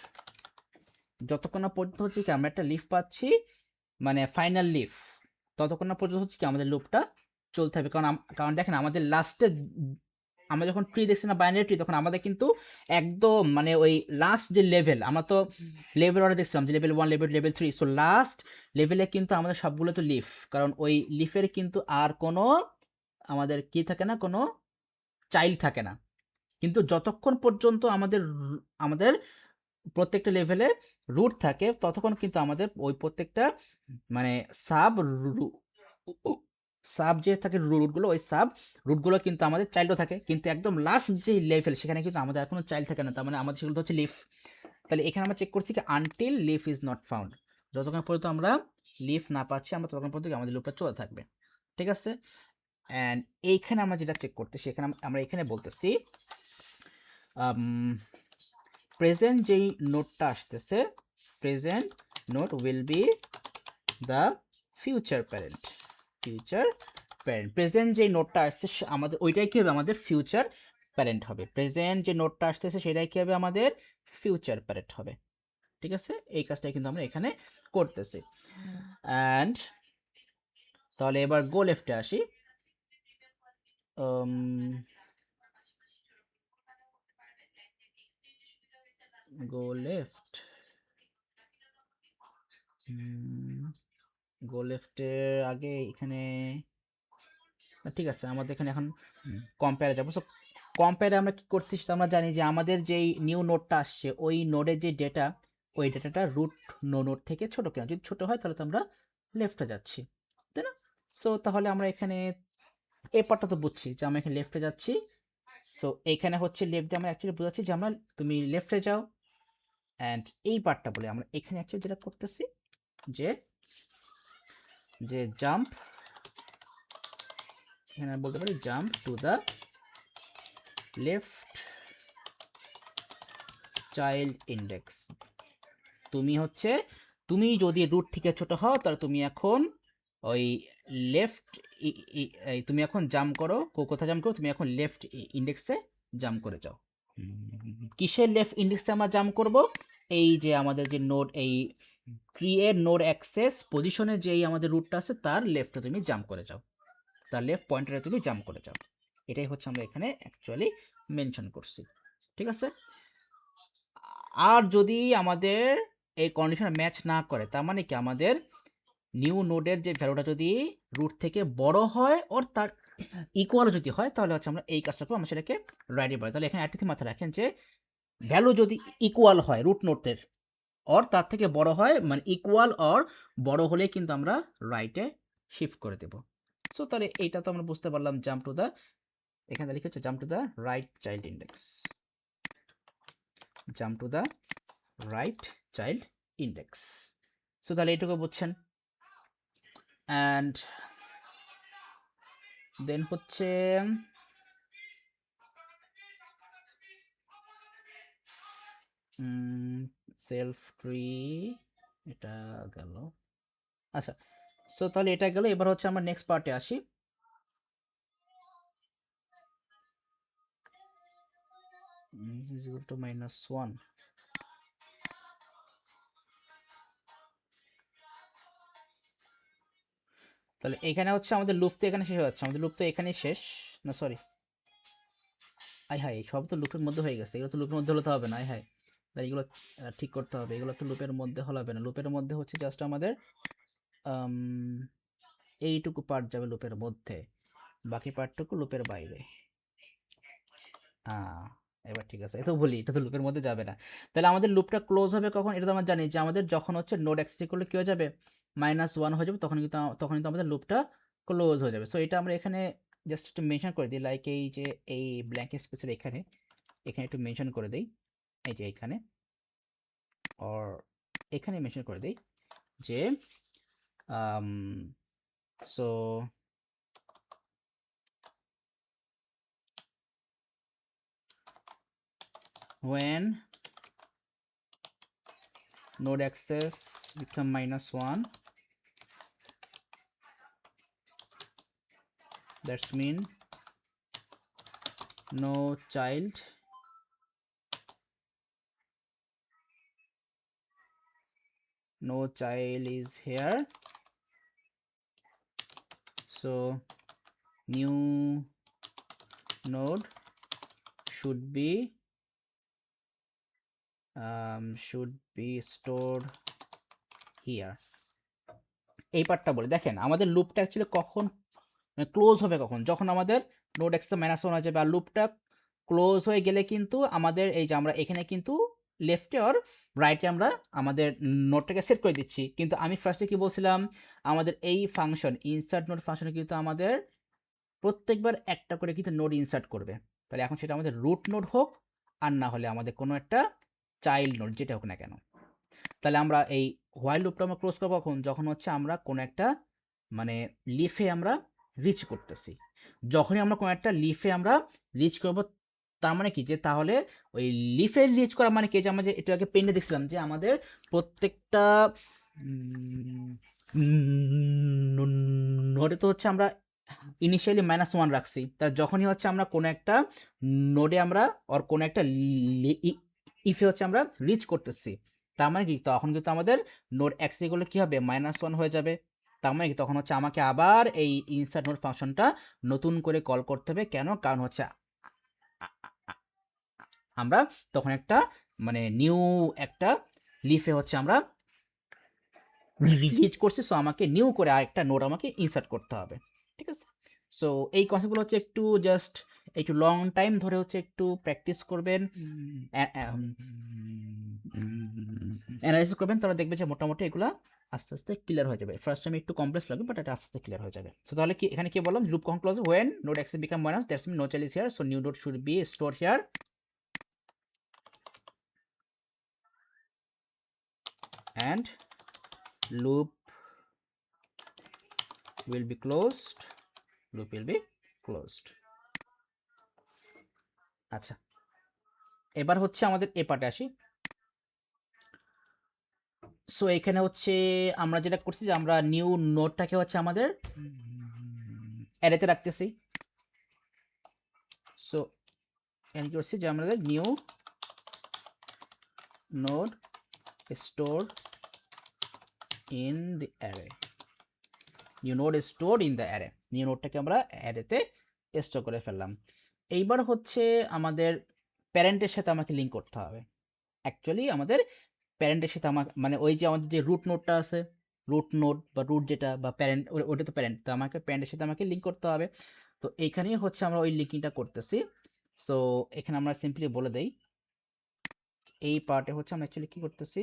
যতক্ষণ না পর্যন্ত হচ্ছে কি আমরা একটা লিফ পাচ্ছি, মানে ফাইনাল লিফ, ততক্ষণ না পর্যন্ত হচ্ছে কি আমাদের লুপটা চলতে হবে। কারণ দেখেন আমাদের লাস্টে আমরা যখন ট্রি দেখছি না, বাইনারি ট্রি, তখন আমাদের কিন্তু একদম মানে ওই লাস্ট যে লেভেল, আমরা তো লেভেল অর্ডার দেখছিলাম যে লেভেল 1 লেভেল 3, সো লাস্ট লেভেলে কিন্তু আমাদের সবগুলো তো লিফ, কারণ ওই লিফের কিন্তু আর কোনো আমাদের কি থাকে না, কোনো চাইল্ড থাকে না। কিন্তু যতক্ষণ পর্যন্ত আমাদের প্রত্যেকটা লেভেলে রুট থাকে, ততক্ষণ কিন্তু আমাদের ওই প্রত্যেকটা মানে সাব যে থাকে রুটগুলো, ওই সাব রুটগুলো কিন্তু আমাদের চাইল্ডও থাকে। কিন্তু একদম লাস্ট যে লেভেল, সেখানে কিন্তু আমাদের এখনো চাইল্ড থাকে না, তার মানে আমাদের সেগুলো হচ্ছে লিফ। তাহলে এখানে আমরা চেক করছি কি until leaf is not found, যতক্ষণ পর্যন্ত আমরা লিফ না পাচ্ছি আমরা ততক্ষণ পর্যন্ত আমাদের লুপটা চলে থাকবে। ঠিক আছে, অ্যান্ড এইখানে আমরা যেটা চেক করতেছি, এখানে আমরা এখানে বলতেছি প্রেজেন্ট যেই নোটটা আসতেছে, present note will be the future parent, future parent. Present যে নোটটা আসছে আমাদের ওইটাই কি হবে, আমাদের ফিউচার প্যারেন্ট হবে। প্রেজেন্ট যে নোটটা আসতেছে সেটাই কি হবে, আমাদের ফিউচার প্যারেন্ট হবে। ঠিক আছে, এই কাজটাই কিন্তু আমরা এখানে করতেছি। অ্যান্ড তাহলে এবার গো লেফটে আসি। গো লেফট, গো লেফটের আগে এখানে ঠিক আছে, আমাদের এখানে এখন কম্পেয়ারে যাবো। সো কম্পেয়ারে আমরা কি করতেছি সেটা আমরা জানি যে আমাদের যেই নিউ নোডটা আসছে, ওই নোডের যে ডেটা, ওই ডেটাটা রুট নোড থেকে ছোট কিনা, যদি ছোট হয় তাহলে তো আমরা লেফটে যাচ্ছি, তাই না? সো তাহলে আমরা এখানে এই পার্টটা তো বুঝছি যে আমরা এখানে লেফটে যাচ্ছি। সো এইখানে হচ্ছে লেফট দিয়ে আমরা অ্যাকচুয়ালি বোঝাচ্ছি যে আমরা তুমি লেফটে যাও। অ্যান্ড এই পার্টটা বলে আমরা এখানে অ্যাকচুয়ালি যেটা করতেছি যে যে জাম্প, এখানে বলতে পারি jump to the left child index. তুমি যদি রুট থেকে ছোট হও তাহলে তুমি এখন ওই লেফট, তুমি এখন জাম্প করো, কোথায় জাম্প করো, তুমি এখন লেফট ইন্ডেক্সে জাম্প করে যাও। কিসের লেফট ইন্ডেক্সে আমরা জাম্প করব, এই যে আমাদের যে নোড, এই ট্রি এর নোড অ্যাক্সেস পজিশনে যেই আমাদের রুটটা আছে তার লেফটে তুমি জাম্প করে যাও, তার লেফট পয়েন্টারে তুমি জাম্প করে যাও। এটাই হচ্ছে আমরা এখানে অ্যাকচুয়ালি মেনশন করছি। ঠিক আছে, আর যদি আমাদের এই কন্ডিশন ম্যাচ না করে, তার মানে কি আমাদের নিউ নোডের যে ভ্যালুটা যদি রুট থেকে বড় হয় ওর তার ইকুয়াল যদি হয়, তাহলে হচ্ছে আমরা এই কাজটা করবো, আমরা সেটাকে রাইটে পাই। তাহলে এখানে একটা মাথায় রাখেন যে ভ্যালু যদি ইকুয়াল হয় রুট নোটের অর তার থেকে বড় হয়, মানে ইকুয়াল অর বড় হলে কিন্তু আমরা রাইটে শিফট করে দেব। সো তাহলে এইটা তো আমরা বুঝতে পারলাম, জাম্প টু দ্য, এখানে লিখে হচ্ছে jump to the right child index, jump to the right child index. So তাহলে এইটুকু বুঝছেন। অ্যান্ড দেন হচ্ছে সেলফ ট্রি, এটা গেল। আচ্ছা, সো তাহলে এটা গেল, এবার হচ্ছে আমরা নেক্সট পার্টে আসি। -1 তাহলে এখানে হচ্ছে আমাদের লুপ তো এখানে শেষ হয়ে যাচ্ছে, আমাদের লুপ তো এখানেই শেষ, না সরি, আই হাই সব তো লুপের মধ্যে হয়ে গেছে, এগুলো তো লুপের মধ্যে হলে তো হবে না, আই হাই, তাই এগুলো ঠিক করতে হবে, এগুলো তো লুপের মধ্যে হলে হবে না, লুপের মধ্যে হচ্ছে জাস্ট আমাদের এইটুকু পার্ট যাবে লুপের মধ্যে, বাকি পার্টটুকু লুপের বাইরে। এবার ঠিক আছে, এটা বলি, এটা তো লুপের মধ্যে যাবে না। তাহলে আমাদের লুপটা ক্লোজ হবে কখন? এটা তো আমরা জানি যে আমাদের যখন হচ্ছে নোড অ্যাক্সেস করলে কি হয়ে যাবে, -1 হয়ে যাবে, তখন কিন্তু আমাদের লুপটা ক্লোজ হয়ে যাবে। সো এটা আমরা এখানে জাস্ট একটু মেনশন করে দিই, লাইক এই যে এই ব্ল্যাঙ্ক স্পেসের এখানে একটু মেনশন করে দিই, এই যে এখানে অর এখানে মেনশন করে দিই যে so when node access become -1, that's mean no child is here, so new node should be stored here। এই পার্টটা বলে দেখেন আমাদের লুপটা অ্যাকচুয়ালি কখন ক্লোজ হবে, কখন? যখন আমাদের নোড এক্সেস -1 হয়ে যাবে। আর লুপটা ক্লোজ হয়ে গেলে কিন্তু আমাদের এই যে আমরা এখানে কিন্তু লেফটে অর রাইটে আমরা আমাদের নোটটাকে সেট করে দিচ্ছি। কিন্তু আমি ফার্স্টে কি বলছিলাম, আমাদের এই ফাংশন ইনসার্ট নোড ফাংশনে কিন্তু আমাদের প্রত্যেকবার একটা করে কিন্তু নোড ইনসার্ট করবে। তাহলে এখন সেটা আমাদের রুট নোড হোক আর না হলে আমাদের কোনো একটা চাইল্ড নোড, যেটা হোক না কেন। তাহলে আমরা এই হোয়াইল লুপটা আমরা ক্লোজ করবো কখন? যখন হচ্ছে আমরা কোনো একটা মানে লিফে আমরা রিচ করতেছি। যখনই আমরা কোনো একটা লিফে আমরা রিচ করব, তার মানে কি, যে তাহলে ওই লিফে রিচ করা মানে কি, যে আমরা যে একটু আগে পেন্ডে দেখছিলাম যে আমাদের প্রত্যেকটা নোডে তো হচ্ছে আমরা ইনিশিয়ালি -1 রাখছি। তার যখনই হচ্ছে আমরা কোনো একটা নোডে আমরা ওর কোনো একটা ইফে হচ্ছে আমরা রিচ করতেছি, তার মানে কি তখন কিন্তু আমাদের নোড অ্যাক্সেস করলে কি হবে, -1 হয়ে যাবে। তার মানে কি তখন হচ্ছে আমাকে আবার এই ইনসার্ট নোড ফাংশনটা নতুন করে কল করতে হবে। কেন? কারণ হচ্ছে আমরা তখন একটা মানে নিউ একটা লিফে হচ্ছে আমরা রিচ করছি, সো আমাকে নিউ করে আরেকটা নোড আমাকে ইনসার্ট করতে হবে। ঠিক আছে? সো এই কনসেপ্টগুলো হচ্ছে একটু জাস্ট একটু লং টাইম ধরে হচ্ছে একটু প্র্যাকটিস করবেন, অ্যানালাইসিস করবেন, তাহলে দেখবে যে মোটামুটি এগুলা আস্তে আস্তে ক্লিয়ার হয়ে যাবে। ফার্স্ট টাইম একটু কমপ্লেক্স লাগবে, বাট এটা আস্তে আস্তে ক্লিয়ার হয়ে যাবে। সো তাহলে কি এখানে কি বললাম, লুপ কখন close? when node access become -, that's mean no child is here, so new node should be stored here, and loop will be closed, loop will be closed। আচ্ছা, এবার হচ্ছে আমাদের এ পার্টে আসি। সো এখানে হচ্ছে আমরা যেটা করছি যে আমরা নিউ নোডটাকে হচ্ছে আমাদের অ্যারেতে রাখতেছি। সো এখানে কি করছি যে আমাদের new node store in the array, new node store in the array, new নোডটাকে আমরা অ্যারেতে স্টোর করে ফেললাম। এইবার হচ্ছে আমাদের প্যারেন্টের সাথে আমাকে লিঙ্ক করতে হবে। অ্যাকচুয়ালি আমাদের প্যারেন্টের সাথে আমার মানে ওই যে আমাদের যে রুট নোডটা আছে, রুট নোড বা রুট যেটা বা প্যারেন্ট, ওটা তো প্যারেন্ট, তো আমাকে প্যারেন্টের সাথে আমাকে লিঙ্ক করতে হবে। তো এইখানেই হচ্ছে আমরা ওই লিঙ্কিংটা করতেছি। সো এখানে আমরা সিম্পলি বলে দেই, এই পার্টে হচ্ছে আমরা অ্যাকচুয়ালি কী করতেছি,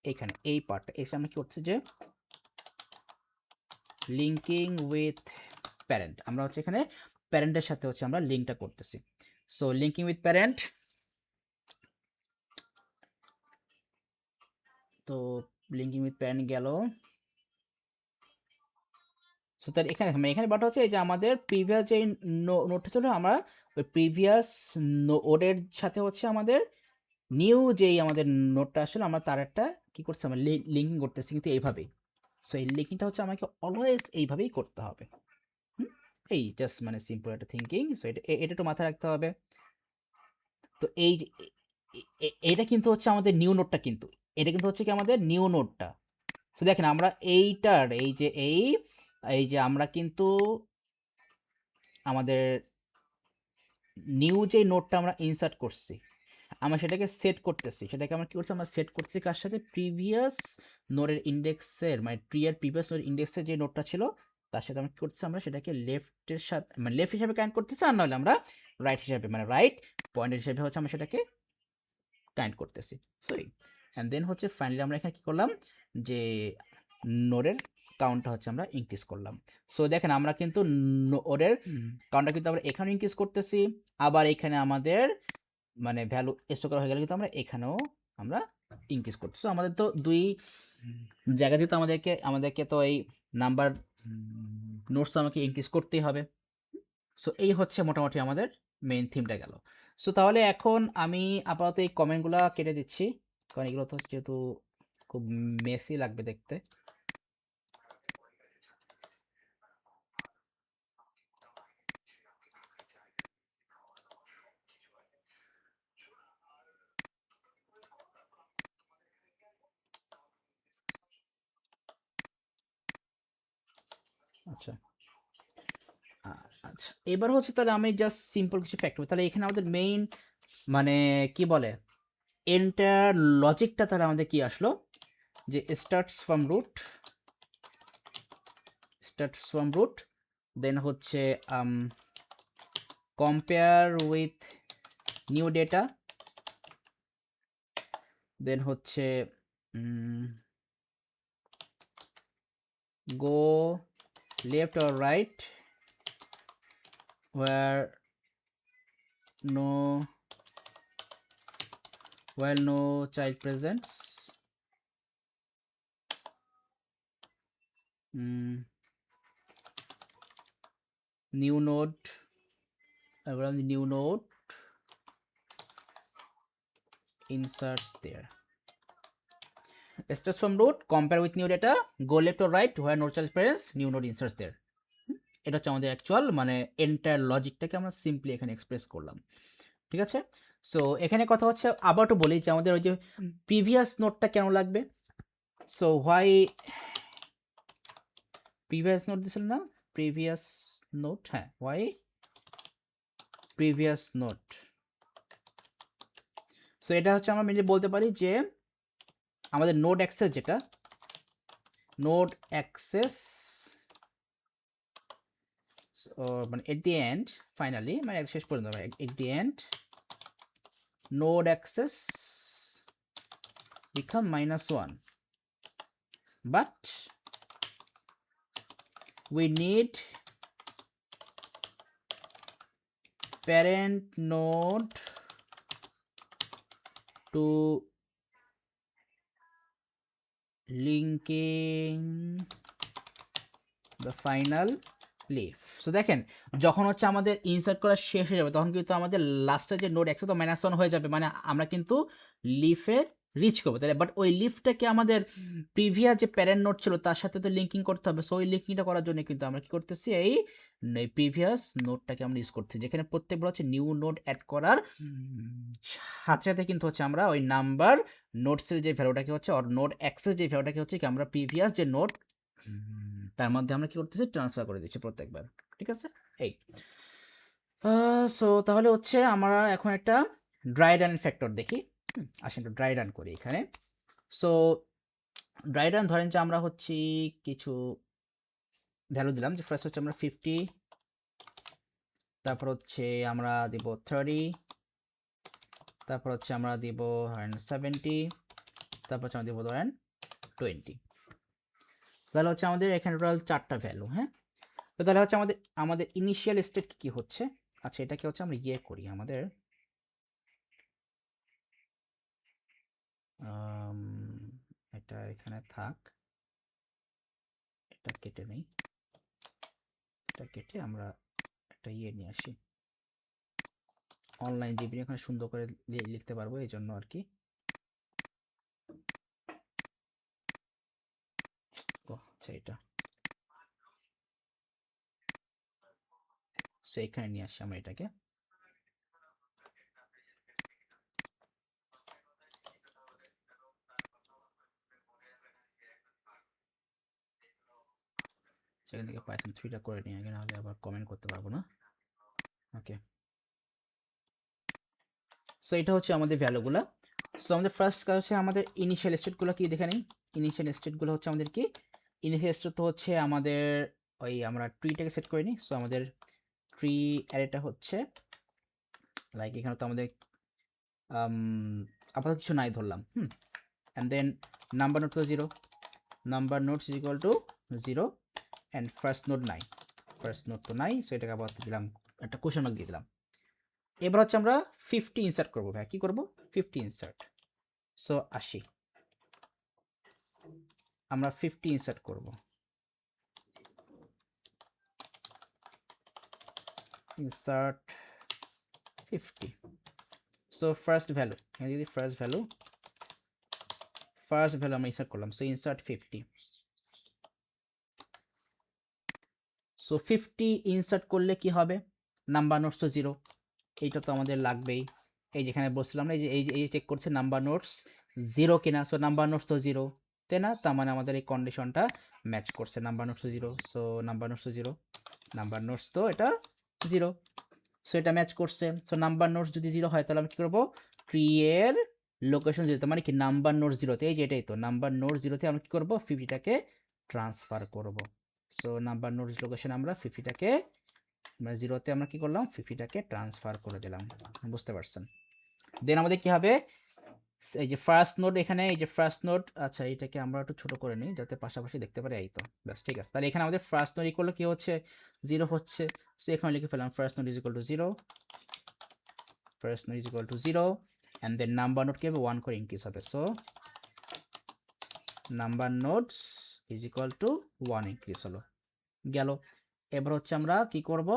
এখানে এই পার্টটা এসে আমরা কী করছি যে লিঙ্কিং উইথ প্যারেন্ট, আমরা হচ্ছে এখানে প্যারেন্টের সাথে হচ্ছে আমরা লিঙ্কটা করতেছি। সো লিঙ্কিং উইথ প্যারেন্ট, তো লিঙ্কিং উইথ প্যারেন্ট গেল। সো তার এখানে মানে এখানে বাট হচ্ছে এই যে আমাদের প্রিভিয়াস যে নোটটা ছিল, আমরা ওই প্রিভিয়াস নোডের সাথে হচ্ছে আমাদের নিউ যেই আমাদের নোটটা আসলে আমরা তার একটা কী করছি, আমরা লিঙ্কিং করতেছি কিন্তু এইভাবেই। সো এই লিঙ্কিংটা হচ্ছে আমাকে অলওয়েজ এইভাবেই করতে হবে। এই জাস্ট মানে সিম্পল একটা থিঙ্কিং। সো এটা একটু মাথায় রাখতে হবে। তো এই এটা কিন্তু হচ্ছে আমাদের নিউ নোটটা, কিন্তু এটা কিন্তু হচ্ছে কি আমাদের নিউ নোটটা। তো দেখেন আমরা এইটার এই যে এই যে আমরা কিন্তু আমাদের নিউ যে নোটটা আমরা ইনসার্ট করছি, আমরা সেটাকে সেট করতেছি, সেটাকে আমরা কী করছি, আমরা সেট করছি কার সাথে, প্রিভিয়াস নোডের ইন্ডেক্সের মানে ট্রি এর প্রিভিয়াস নোডের ইন্ডেক্সের যে নোটটা ছিল তার সাথে আমরা কি করতেছি, আমরা সেটাকে লেফটের সাথে মানে লেফট হিসাবে কানেক্ট করতেছি, আর নাহলে আমরা রাইট হিসাবে মানে রাইট পয়েন্টের হিসাবে হচ্ছে আমরা সেটাকে কানেক্ট করতেছি। সো অ্যান্ড দেন হচ্ছে ফাইনালি আমরা এখানে কি করলাম, যে নোডের কাউন্টটা হচ্ছে আমরা ইনক্রিজ করলাম। সো দেখেন আমরা কিন্তু নোডের কাউন্টটা কিন্তু আমরা এখানেও ইনক্রিজ করতেছি, আবার এখানে আমাদের মানে ভ্যালু স্টোর করা হয়ে গেলে কিন্তু আমরা এখানেও আমরা ইনক্রিজ করতেছি। সো আমাদের তো দুই জায়গাতেই তো আমাদেরকে তো এই নাম্বার নোটস আমাকে ইনক্রিজ করতেই হবে। সো এই হচ্ছে মোটামুটি আমাদের মেইন থিমটা গেল। সো তাহলে এখন আমি আপাতত এই কমেন্টগুলো কেটে দিচ্ছি, কারণ এগুলো তো যেহেতু খুব মেসি লাগবে দেখতে। আচ্ছা আচ্ছা, এবার হচ্ছে তাহলে আমি জাস্ট সিম্পল কিছু ফ্যাক্টর, তাহলে এখানে আমাদের মেইন মানে কি বলে এন্টার লজিকটা তাহলে আমাদের কি আসলো, যে স্টার্টস ফ্রম রুট দেন হচ্ছে কম্পেয়ার উইথ নিউ ডেটা, দেন হচ্ছে go left or right where no while no child presents, new node around the new node inserts there, starts from root, compare with new data, go left or right where no child presents, new node inserts there. এটা হচ্ছে আমাদের actual মানে entire লজিকটাকে আমরা simply এখানে express করলাম, ঠিক আছে। So এখানে কথা হচ্ছে আবার একটু বলি যে আমাদের ওই যে প্রিভিয়াস নোটটা কেন লাগবে। সো হোয়াই প্রিভিয়াস নোট দিছিল না, প্রিভিয়াস নোট, হ্যাঁ হোয়াই প্রিভিয়াস নোট। সো এটা হচ্ছে আমরা মেনলি বলতে পারি যে আমাদের নোড অ্যাক্সেস, যেটা নোড অ্যাক্সেস মানে এট দি এন্ড ফাইনালি মানে শেষ পর্যন্ত at the end node access become -1, but we need parent node to linking the final leaf. So দেখেন যখন হচ্ছে আমাদের ইনসার্ট করা শেষ হয়ে যাবে তখন কিন্তু আমাদের লাস্টের যে নোড অ্যাক্সেস তো -1 হয়ে যাবে, মানে আমরা কিন্তু লিফে রিচ করবো, তাহলে বাট ওই লিফটাকে আমাদের প্রিভিয়াস যে প্যারেন্ট নোড ছিল তার সাথে তো লিঙ্কিং করতে হবে। সো ওই লিঙ্কিংটা করার জন্য কিন্তু আমরা কি করতেছি, এই প্রিভিয়াস নোডটাকে আমরা ইউজ করতেছি, যেখানে প্রত্যেকবার হচ্ছে নিউ নোড অ্যাড করার সাথে সাথে কিন্তু হচ্ছে আমরা ওই নাম্বার নোটসের যে ভ্যালুটাকে হচ্ছে আর নোড অ্যাক্সেস যে ভ্যালুটাকে হচ্ছে কি আমরা প্রিভিয়াস যে নোড তার মধ্যে আমরা কি করতেছি ট্রান্সফার করে দিচ্ছি প্রত্যেকবার, ঠিক আছে। এই সো তাহলে হচ্ছে আমরা এখন একটা ড্রাই রান ফ্যাক্টর দেখি। আসেন একটু ড্রাই রান করি এখানে। সো ড্রাই রান ধরেন যে আমরা হচ্ছে কিছু ভ্যালু দিলাম, যে ফার্স্ট হচ্ছে আমরা 50, তারপর হচ্ছে আমরা দিব 30, তারপর হচ্ছে আমরা দিব 70, তারপর হচ্ছে আমরা দিব ধরেন 20। তাহলে হচ্ছে আমাদের এখানে টোটাল 4টা ভ্যালু। হ্যাঁ, তো তাহলে হচ্ছে আমাদের ইনিশিয়াল স্টেট কি হচ্ছে, আচ্ছা এটাকে হচ্ছে আমরা ইয়ে করি, আমাদের এটা এখানে থাক, এটা কেটে নেই, এটা কেটে আমরা একটা ইয়ে নিয়ে আসি, অনলাইন জিবি এখানে সুন্দর করে লিখতে পারবো এই জন্য আর কি। ও আচ্ছা, এটা সো এখানে নিয়ে আসি আমরা এটাকে। সেখান থেকে পাইথন 3টা করে নিয়ে আগে, নাহলে আবার কমেন্ট করতে পারবো না। ওকে, সো এটা হচ্ছে আমাদের ভ্যালুগুলো। সো আমাদের ফার্স্ট কাজ হচ্ছে আমাদের ইনিশিয়াল স্টেটগুলো কি দেখে নিই। ইনিশিয়াল স্টেটগুলো হচ্ছে আমাদের কি, ইনিশিয়াল স্টেট তো হচ্ছে আমাদের ওই আমরা ট্রিটাকে সেট করে নিই। সো আমাদের ট্রি অ্যারেটা হচ্ছে লাইক এখানে তো আমাদের আপাতত কিছু নাই ধরলাম, অ্যান্ড দেন নাম্বার নোট তো 0, number notes is equal to 0 and first note নাই, ফার্স্ট নোট তো নাই, সো এটাকে আপাতত দিলাম একটা কোশ্চেন মার্ক দিয়ে দিলাম। এবার হচ্ছে আমরা 50 ইনসার্ট করবো ভাই, কি করবো 50 ইনসার্ট। সো 80 আমরা 50 ইনসার্ট করব, ইনসার্ট 50। সো ফার্স্ট ভ্যালু, যদি ফার্স্ট ভ্যালু আমরা ইনসার্ট করলাম, সো ইনসার্ট 50। সো 50 ইনসার্ট করলে কি হবে, নাম্বার নোটস তো 0, এইটা তো আমাদের লাগবেই। এই যেখানে বলছিলাম না, এই যে চেক করছে নাম্বার নোটস 0 কিনা, সো নাম্বার নোটস তো 0, তাই না? তার মানে আমাদের এই কন্ডিশনটা ম্যাচ করছে, number notes 0, so number notes 0, number notes তো এটা 0, সো এটা ম্যাচ করছে। সো নাম্বার নোটস যদি 0 হয় তাহলে আমি কি করবো, ট্রি এর লোকেশন 0, মানে কি নাম্বার নোটস 0তে, এই যে এটাই তো নাম্বার নোটস 0তে আমরা কি করবো 50টাকে ট্রান্সফার করব। সো নাম্বার নোটস লোকেশন আমরা 50টাকে, মানে 0তে আমরা কি করলাম 50টাকে ট্রান্সফার করে দিলাম, বুঝতে পারছেন? দেন আমাদের কি হবে, এই যে ফার্স্ট নোড এখানে, এই যে ফার্স্ট নোড, আচ্ছা এটাকে আমরা একটু ছোট করে নিই যাতে পাশাপাশি দেখতে পারি, এই তো ব্যাস ঠিক আছে। তাহলে এখানে আমাদের ফার্স্ট নোড ইকুয়াল কি হচ্ছে 0 হচ্ছে, সো এখানে লিখে ফেলাম first node is equal to 0, first node is equal to 0 and then number node কি হবে 1 করে ইনক্রিজ হবে, so number nodes is equal to 1 increase হলো, গেল। এবার হচ্ছে আমরা কি করব,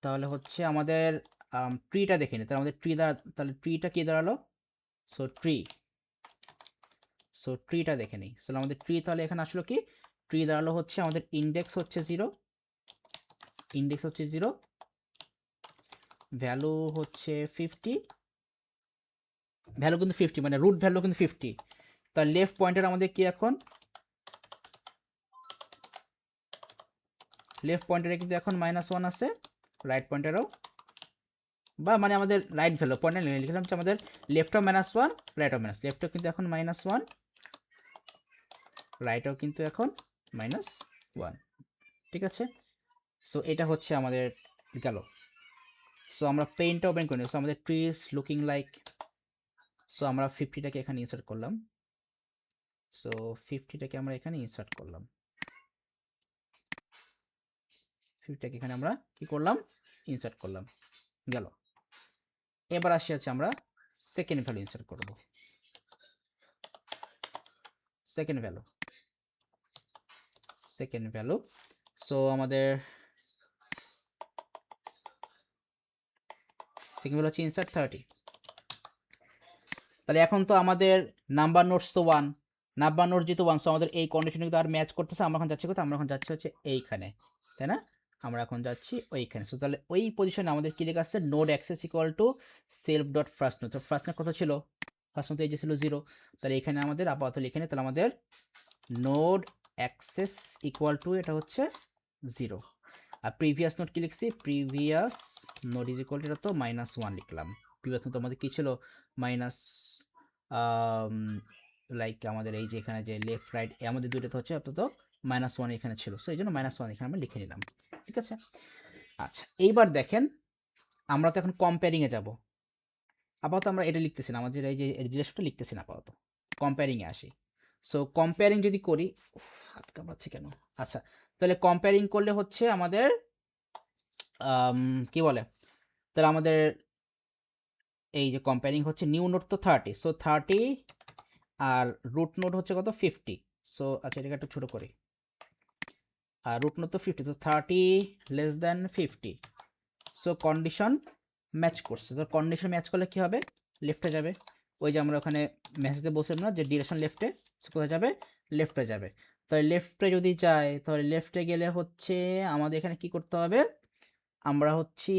তাহলে হচ্ছে আমাদের ট্রিটা দেখে নিই, তাহলে আমাদের ট্রি দ্বারা, তাহলে ট্রিটা কি দাঁড়ালো, সো ট্রিটা দেখে নিই। সো আমাদের ট্রি তাহলে এখানে আসলো কি, ট্রি দাঁড়ালো হচ্ছে আমাদের ইন্ডেক্স হচ্ছে 0, ভ্যালু হচ্ছে 50, ভ্যালু কিন্তু 50, মানে রুট ভ্যালু কিন্তু 50। তার লেফট পয়েন্টার আমাদের কি এখন, লেফট পয়েন্টারে কিন্তু এখন -1 আছে, রাইট পয়েন্টারও, বা মানে আমাদের রাইট ভ্যালু পয়েন্টার লিখলাম যে আমাদের লেফটও -1, রাইটও লেফটও কিন্তু এখন -1, রাইটও কিন্তু এখন -1, ঠিক আছে। সো এটা হচ্ছে আমাদের গেল। সো আমরা পেইন্টটা ওপেন করে নিই, সো আমাদের tree is looking like, so আমরা 50টাকে এখানে ইনসার্ট করলাম, সো 50টাকে আমরা এখানে ইনসার্ট করলাম, 50টাকে এখানে আমরা কি করলাম ইনসার্ট করলাম, গেল। এবার আসি হচ্ছে আমরা সেকেন্ড ভ্যালু ইনসার্ট করব, সেকেন্ড ভ্যালু, সো আমাদের সেকেন্ড ভ্যালু হচ্ছে ইনসার্ট 30। তাহলে এখন তো আমাদের নাম্বার নোটস তো 1, নাম্বার নোট যেহেতু 1, সো আমাদের এই কন্ডিশনে কিন্তু আর ম্যাচ করতেছে। আমরা এখন যাচ্ছি কোথায়, আমরা এখন যাচ্ছি হচ্ছে এইখানে, তাই না? আমরা এখন যাচ্ছি ওইখানে। সো তাহলে ওই পজিশনে আমাদের কি লেখা আছে, node access equal to self dot first note. তো ফার্স্ট নোট কত ছিল, ফার্স্ট নোট এই যে ছিল 0, তাহলে এখানে আমাদের আপাতত লিখে নিই, তাহলে আমাদের নোড অ্যাক্সেস ইকুয়াল টু এটা হচ্ছে 0। আর প্রিভিয়াস নোট কি লিখছি, previous note is equal two এটা তো -1 লিখলাম। প্রিভিয়াস নোট আমাদের কি ছিল মাইনাস, লাইক আমাদের এই যে এখানে যে লেফট রাইট আমাদের দুইটাতে হচ্ছে আপাতত -1 এখানে ছিল, সো এই জন্য -1 এখানে আমরা লিখে নিলাম, ঠিক আছে। আচ্ছা এইবার দেখেন, আমরা তো এখন কম্পেয়ারিংয়ে যাব, আপাতত আমরা এটা লিখতেছি না, আমাদের এই যে রিলেশনটা লিখতেছি না, আপাতত কম্পেয়ারিংয়ে আসি। সো কম্পেয়ারিং যদি করি, হাত কাঁপাচ্ছে কেন, আচ্ছা তাহলে কম্পেয়ারিং করলে হচ্ছে আমাদের কি বলে, তাহলে আমাদের এই যে কম্পেয়ারিং হচ্ছে নিউ নোট তো 30, সো 30 আর রুট নোট হচ্ছে কত 50, সো আচ্ছা এটাকে একটু ছোট করি, আর রুট নোট তো 50, তো 30 less than 50, so condition match করছে। তো কন্ডিশন ম্যাচ করলে কি হবে, লেফটে যাবে, ওই যে আমরা ওখানে মেসেজে বসলাম না যে ডিরেকশন লেফটে, সো কোথায় যাবে, লেফটে যাবে। তাহলে লেফটে যদি যায়, তাহলে লেফটে গেলে হচ্ছে আমাদের এখানে কি করতে হবে, আমরা হচ্ছি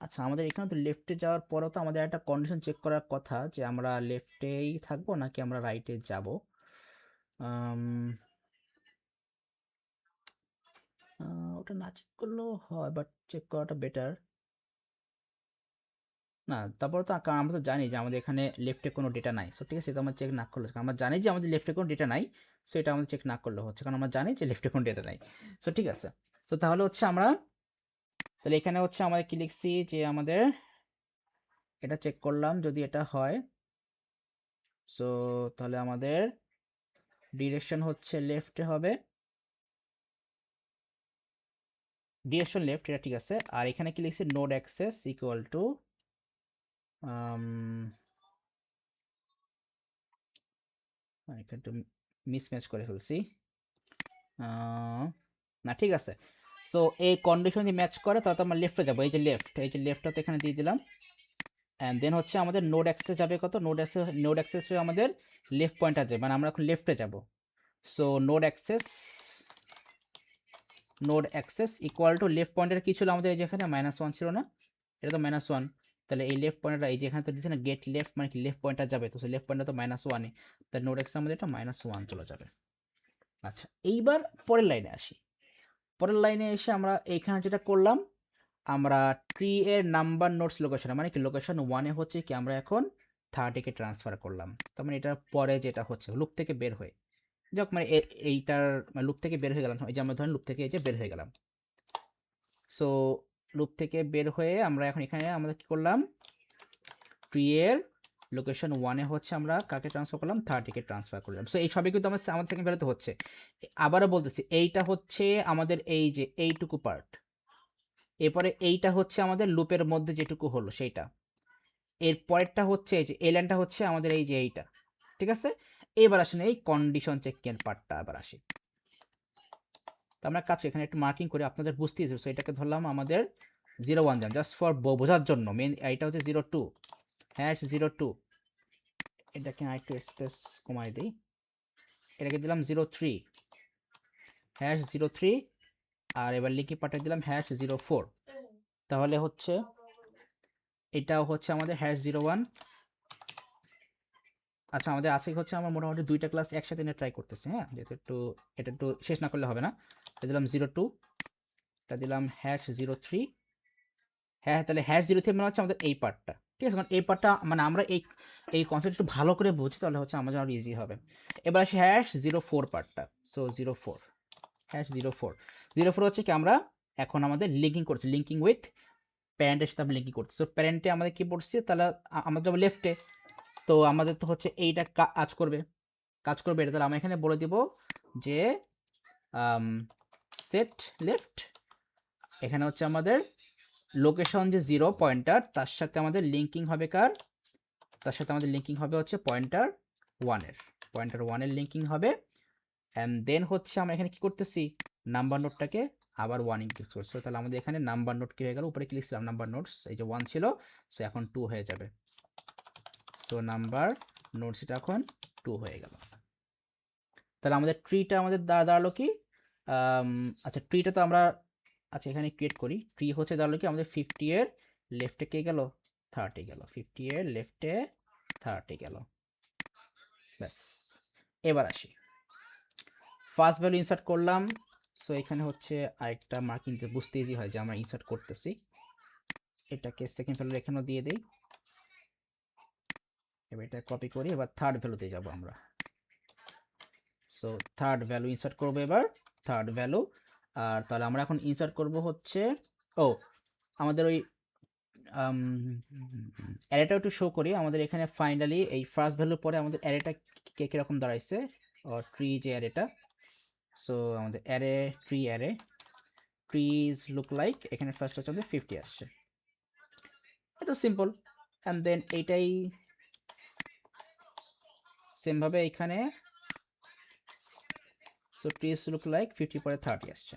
আচ্ছা আমাদের এখানে তো লেফটে যাওয়ার পরেও তো আমাদের একটা কন্ডিশন চেক করার কথা যে আমরা লেফটেই থাকবো নাকি আমরা রাইটে যাব। ওটা না চেক করলেও হয়, বাট চেক করাটা বেটার। না, তারপর তো কারণ আমরা তো জানি যে আমাদের এখানে লেফটে কোনো ডেটা নাই। সো ঠিক আছে, এটা আমরা চেক না করলে, আমরা জানি যে আমাদের লেফটে কোনো ডেটা নাই। সো এটা আমাদের চেক না করলে হচ্ছে, কারণ আমরা জানি যে লেফটে কোনো ডেটা নাই। সো ঠিক আছে। তো তাহলে হচ্ছে আমরা, তাহলে এখানে হচ্ছে আমাদের কি লিখছি যে আমাদের এটা চেক করলাম যদি এটা হয়। সো তাহলে আমাদের ডিরেকশন হচ্ছে লেফটে হবে, ডিরেকশন লেফট, এটা ঠিক আছে। আর এখানে কি লিখছি, নোড অ্যাক্সেস ইকুয়াল টু একটু মিসম্যাচ করে ফেলছি। না ঠিক আছে। সো এই কন্ডিশন যদি ম্যাচ করে তাহলে তো আমরা লেফটে যাবো, এই যে লেফট, এই যে লেফটটা তো এখানে দিয়ে দিলাম। অ্যান্ড দেন হচ্ছে আমাদের নোড অ্যাক্সেস যাবে কত, নোড অ্যাক্সেস হয়ে আমাদের লেফট পয়েন্টার যাবে, মানে আমরা এখন লেফটে যাব। So node access equal to left pointer কি ছিল আমাদের, এই যে এখানে -1 ছিল না, এটা তো -1। তাহলে এই লেফট পয়েন্টার, এই যে এখানে তো দিচ্ছে না গেট লেফট, মানে কি লেফট পয়েন্টার যাবে, তো লেফট পয়েন্টার তো -1, তাহলে নোড অ্যাক্সেস আমাদের এটা -1 চলে যাবে। আচ্ছা, এইবার পরের লাইনে আসি। পরের লাইনে এসে আমরা এইখানে যেটা করলাম, আমরা ট্রি এর নাম্বার নোটস লোকেশন, মানে কি লোকেশন 1-এ হচ্ছে কি আমরা এখন 30-কে ট্রান্সফার করলাম। তার মানে এটার পরে যেটা হচ্ছে লুপ থেকে বের হয়ে যাক, মানে এইটার লুপ থেকে বের হয়ে গেলাম, এই যে আমরা ধরেন লুপ থেকে এই যে বের হয়ে গেলাম। সো লুপ থেকে বের হয়ে আমরা এখন এখানে আমরা কি করলাম, ট্রি এর লোকেশন 1-এ হচ্ছে আমরা কাকে ট্রান্সফার করলাম, 30-কে ট্রান্সফার করলাম। সো এই সবই কিন্তু আমাদের সেকেন্ড ভ্যালুতে হচ্ছে। আবারও বলতেছি, এইটা হচ্ছে আমাদের এই যে এইটুকু পার্ট, এরপরে এইটা হচ্ছে আমাদের লুপের মধ্যে যেটুকু হলো সেইটা, এর পরেরটা হচ্ছে এই যে এই লাইনটা হচ্ছে আমাদের এই যে এইটা, ঠিক আছে। এবার আসেন এই কন্ডিশন চেকের পার্টটা আবার আসি। তো আমরা কাছে এখানে একটু মার্কিং করে আপনাদের বুঝতে সো এটাকে ধরলাম আমাদের 0-1 দিলাম জাস্ট ফর বোঝার জন্য, মেন এইটা হচ্ছে 0-2 #02, এটাকে আরেকটু স্পেস কমাই দিই, এটাকে দিলাম 03 #03, আর এবার লিখে পাঠিয়ে দিলাম #04। তাহলে হচ্ছে এটাও হচ্ছে আমাদের #01। আচ্ছা, আমাদের আজকে হচ্ছে আমার মোটামুটি 2টা ক্লাস একসাথে নিয়ে ট্রাই করতেছি, হ্যাঁ, যেহেতু একটু এটা একটু শেষ না করলে হবে না। এটা দিলাম 02, এটা দিলাম #03। হ্যাঁ, তাহলে #03 মানে হচ্ছে আমাদের এই পার্টটা, ঠিক আছে। কারণ এই পার্টটা মানে আমরা এই কনসেপ্ট একটু ভালো করে বুঝি, তাহলে হচ্ছে আমাদের আরো ইজি হবে। এবার আসি #04 পার্টটা। সো 04 #04 হচ্ছে কি আমরা এখন আমাদের লিঙ্কিং করছি, লিঙ্কিং উইথ প্যারেন্টের সাথে আমরা লিঙ্কিং করছি। সো প্যারেন্টে আমাদের কি পড়ছি, তাহলে আমরা যাবো লেফটে, তো আমাদের তো হচ্ছে এইটা কাজ করবে এটা, তাহলে আমরা এখানে বলে দিব যে সেট লেফট, এখানে হচ্ছে আমাদের লোকেশন যে 0 পয়েন্টার, তার সাথে আমাদের লিঙ্কিং হবে কার, তার সাথে আমাদের লিঙ্কিং হবে হচ্ছে পয়েন্টার 1-এর লিঙ্কিং হবে। অ্যান্ড দেন হচ্ছে আমরা এখানে কি করতেছি, নাম্বার নোটটাকে আবার 1 ইনক্রিজ করছি। তাহলে আমাদের এখানে নাম্বার নোট কি হয়ে গেল, উপরে কি লিখছিলাম নাম্বার নোটস, এই যে 1 ছিল, সো এখন 2 হয়ে যাবে। সো নাম্বার নোটস এটা এখন 2 হয়ে গেল। তাহলে আমাদের ট্রিটা আমাদের দাঁড়ালো কি, আচ্ছা ট্রিটা তো আমরা, আচ্ছা এখানে ক্রিয়েট করি, ট্রি হচ্ছে দাঁড়ালো কি আমাদের 50 এর লেফটে কে গেল, 30 গেল, 50 এর লেফটে 30 গেল, ব্যাস। এবার আসি, ফার্স্ট ভ্যালু ইনসার্ট করলাম। সো এখানে হচ্ছে আরেকটা মার্কিং বুঝতে ইজি হয় যে আমরা ইনসার্ট করতেছি, এটাকে সেকেন্ড ভ্যালু এখানেও দিয়ে দিই। এবার এটা কপি করি, এবার থার্ড ভ্যালুতে যাব আমরা। সো থার্ড ভ্যালু ইনসার্ট করবো এবার, থার্ড ভ্যালু। আর তাহলে আমরা এখন ইনসার্ট করব হচ্ছে, ও আমাদের ওই অ্যারেটাও একটু শো করি। আমাদের এখানে ফাইনালি এই ফার্স্ট ভ্যালুর পরে আমাদের অ্যারেটা কীরকম দাঁড়াইছে, ট্রি যে অ্যারেটা। সো আমাদের ট্রিজ লুক লাইক, এখানে ফার্স্ট হচ্ছে আমাদের 50 আসছে, এটা সিম্পল। অ্যান্ড দেন এইটাই সেমভাবে এখানে, সো ট্রিজ লুক লাইক 50 পরে 30 আসছে।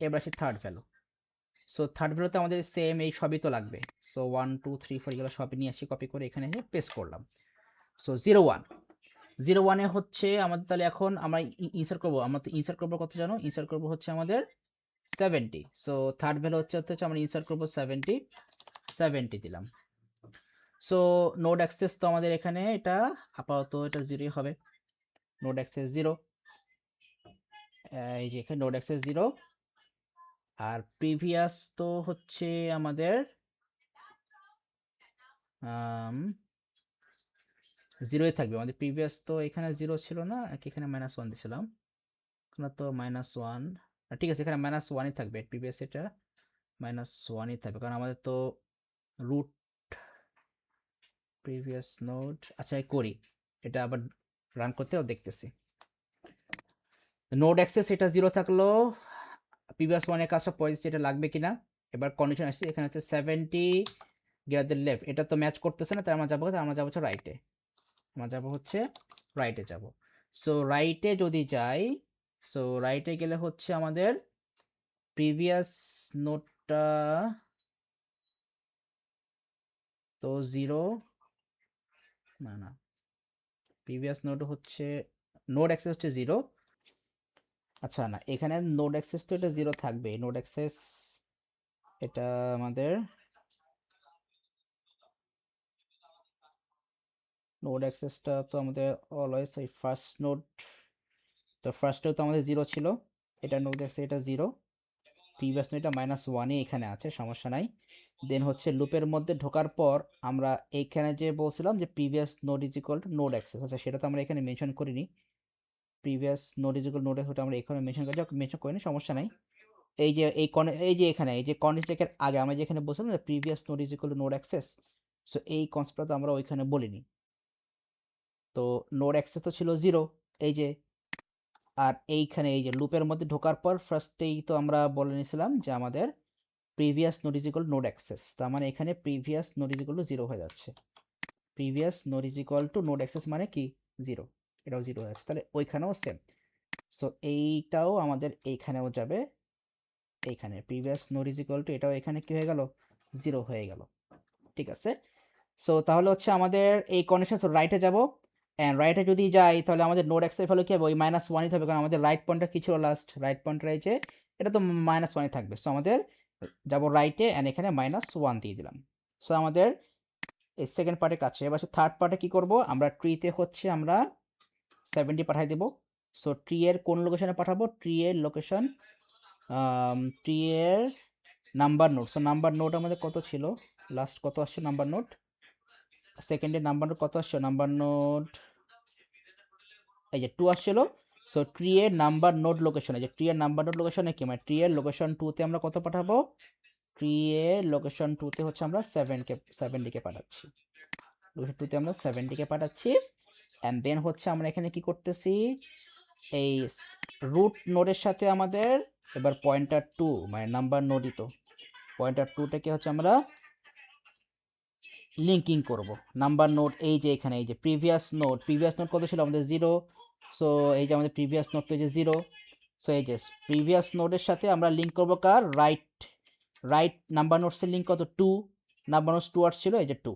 এবার আসি থার্ড ভ্যালু। সো থার্ড ভ্যালুতে আমাদের সেম এই সবই তো লাগবে। সো 1 2 3 4 এগুলো সবই নিয়ে আসি, কপি করে এখানে এসে পেস্ট করলাম। সো 01-এ হচ্ছে আমাদের, তাহলে এখন আমরা ইনসার্ট করবো, আমরা তো ইনসার্ট করবো কত জানো, ইনসার্ট করবো হচ্ছে আমাদের 70। সো থার্ড ভ্যালু হচ্ছে আমরা ইনসার্ট করবো 70 দিলাম। সো নোড অ্যাক্সেস তো আমাদের এখানে এটা আপাতত এটা 0 হবে, নোড অ্যাক্সেস 0, এই যে এখানে নোড অ্যাক্সেস 0। আর প্রিভিয়াস তো হচ্ছে আমাদের জিরোই থাকবে। আমাদের প্রিভিয়াস তো এখানে জিরো ছিল না, এখানে -1 দিছিলাম, এখানে তো -1, ঠিক আছে, এখানে -1ই থাকবে, প্রিভিয়াস এটা -1ই থাকবে, কারণ আমাদের তো রুট প্রিভিয়াস নোড। আচ্ছা করি, এটা আবার রান করতেও দেখতেছি। নোড অ্যাক্সেস এটা জিরো থাকলো, প্রিভিয়াস ওয়ানের কাজটা পজিটিভ, এটা লাগবে কিনা। এবার কন্ডিশন আসছে, এখানে হচ্ছে 70 গ্রেটার লেফট, এটা তো ম্যাচ করতেছে না, তাই আমরা যাবো হচ্ছে রাইটে, আমরা যাবো হচ্ছে রাইটে যাব। সো রাইটে যদি যাই, সো রাইটে গেলে হচ্ছে আমাদের প্রিভিয়াস নোটটা তো জিরো, না না, প্রিভিয়াস নোট হচ্ছে নোড অ্যাক্সেস হচ্ছে জিরো। আচ্ছা না, এখানে নোড অ্যাক্সেস তো এটা জিরো থাকবে, নোড অ্যাক্সেস এটা আমাদের নোড অ্যাক্সেসটা তো আমাদের অলওয়েজ এই ফার্স্ট নোড, তো ফার্স্টেও তো আমাদের জিরো ছিল, এটা নোড অ্যাক্সেস এটা জিরো, প্রিভিয়াস নোড এটা -1ই এখানে আছে, সমস্যা নাই। দেন হচ্ছে লুপের মধ্যে ঢোকার পর আমরা এইখানে যে বলছিলাম যে previous node is equal two node access, আচ্ছা সেটা তো আমরা এখানে মেনশন করিনি, previous node is equal node access আমরা এখানে মেনশন করিনি, সমস্যা নাই। এই যে এই যে এখানে এই যে কন্ডিশনের আগে আমরা যেখানে বলছিলাম যে previous node is equal two node access, so এই কনসেপ্টটা তো আমরা ওইখানে বলিনি। তো নোড অ্যাক্সেস তো ছিল জিরো, এই যে, আর এইখানে এই যে লুপের মধ্যে ঢোকার পর ফার্স্টেই তো আমরা বলে নিয়েছিলাম যে আমাদের previous node is equal node access, তার মানে এখানে previous node is equal to zero হয়ে যাচ্ছে, previous node is equal two node access মানে কি জিরো, এটাও জিরো হয়ে যাচ্ছে, তাহলে ওইখানেও সেম। সো এইটাও আমাদের এইখানেও যাবে, এইখানে previous node is equal two এটাও এখানে কি হয়ে গেল, জিরো হয়ে গেল, ঠিক আছে। সো তাহলে হচ্ছে আমাদের এই কন্ডিশন, সো রাইটে যাব, অ্যান্ড রাইটে যদি যাই তাহলে আমাদের নোড এক্সের ভ্যালু কি হবে, ওই -1ই থাকবে, কারণ আমাদের রাইট পয়েন্টটা কি ছিল লাস্ট, রাইট পয়েন্টটা এই যে এটা তো -1ই থাকবে, সো আমাদের যাব রাইটে অ্যান্ড এখানে -1 দিয়ে দিলাম। সো আমাদের এই সেকেন্ড পার্টের কাছে, এবার থার্ড পার্টে কি করব, আমরা ট্রিতে হচ্ছে আমরা 70 পাঠিয়ে দেব। সো ট্রি এর কোন লোকেশনে পাঠাবো, ট্রি এর লোকেশন, ট্রি এর number note, so number note আমাদের কত ছিল লাস্ট, কত আসছে নাম্বার নোট, সেকেন্ডের নাম্বার নোট কত আসছে, নাম্বার নোট এই যে 2 আসছিল। সো ট্রি এর নাম্বার নোড লোকেশনে, যে ট্রি এর নাম্বার নোড লোকেশনে কি, মানে ট্রি এর লোকেশন 2 তে আমরা কত পাঠাবো, ট্রি এর লোকেশন 2 তে হচ্ছে আমরা 70 কে পাঠাচ্ছি, লোকেশন 2 তে আমরা 70 কে পাঠাচ্ছি। অ্যান্ড দেন হচ্ছে আমরা এখানে কি করতেছি, এই রুট নোডের সাথে আমাদের এবার পয়েন্টার 2 মানে নাম্বার নোডই তো, পয়েন্টার 2টাকে হচ্ছে আমরা লিঙ্কিং করব নাম্বার নোড, এই যে এখানে এই যে প্রিভিয়াস নোড কত ছিল আমাদের জিরো, সো এই যে আমাদের প্রিভিয়াস নোড তো এই যে জিরো, সো এই যে প্রিভিয়াস নোডের সাথে আমরা লিঙ্ক করব কার, রাইট নাম্বার নোডসের লিঙ্ক কত 2, নাম্বার নোডস 2 আসছিল এই যে 2,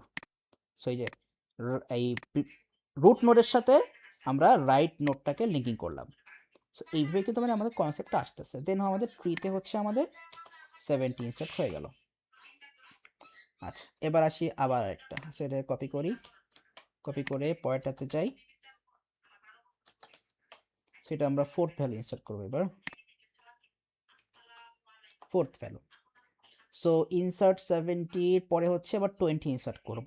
সো এই যে এই রুট নোডের সাথে আমরা রাইট নোডটাকে লিঙ্কিং করলাম। সো এইভাবে কিন্তু মানে আমাদের কনসেপ্টটা আসতেছে, দেন আমাদের ট্রিতে হচ্ছে আমাদের 70 ইনসার্ট হয়ে গেল। আচ্ছা এবার আসি আবার একটা, সেটা কপি করি, কপি করে পরেরটাতে যাই, সেটা আমরা ফোর্থ ভ্যালু ইনসার্ট করবো এবার, ফোর্থ ভ্যালু। সো ইনসার্ট 70 পরে হচ্ছে আবার 20 ইনসার্ট করব,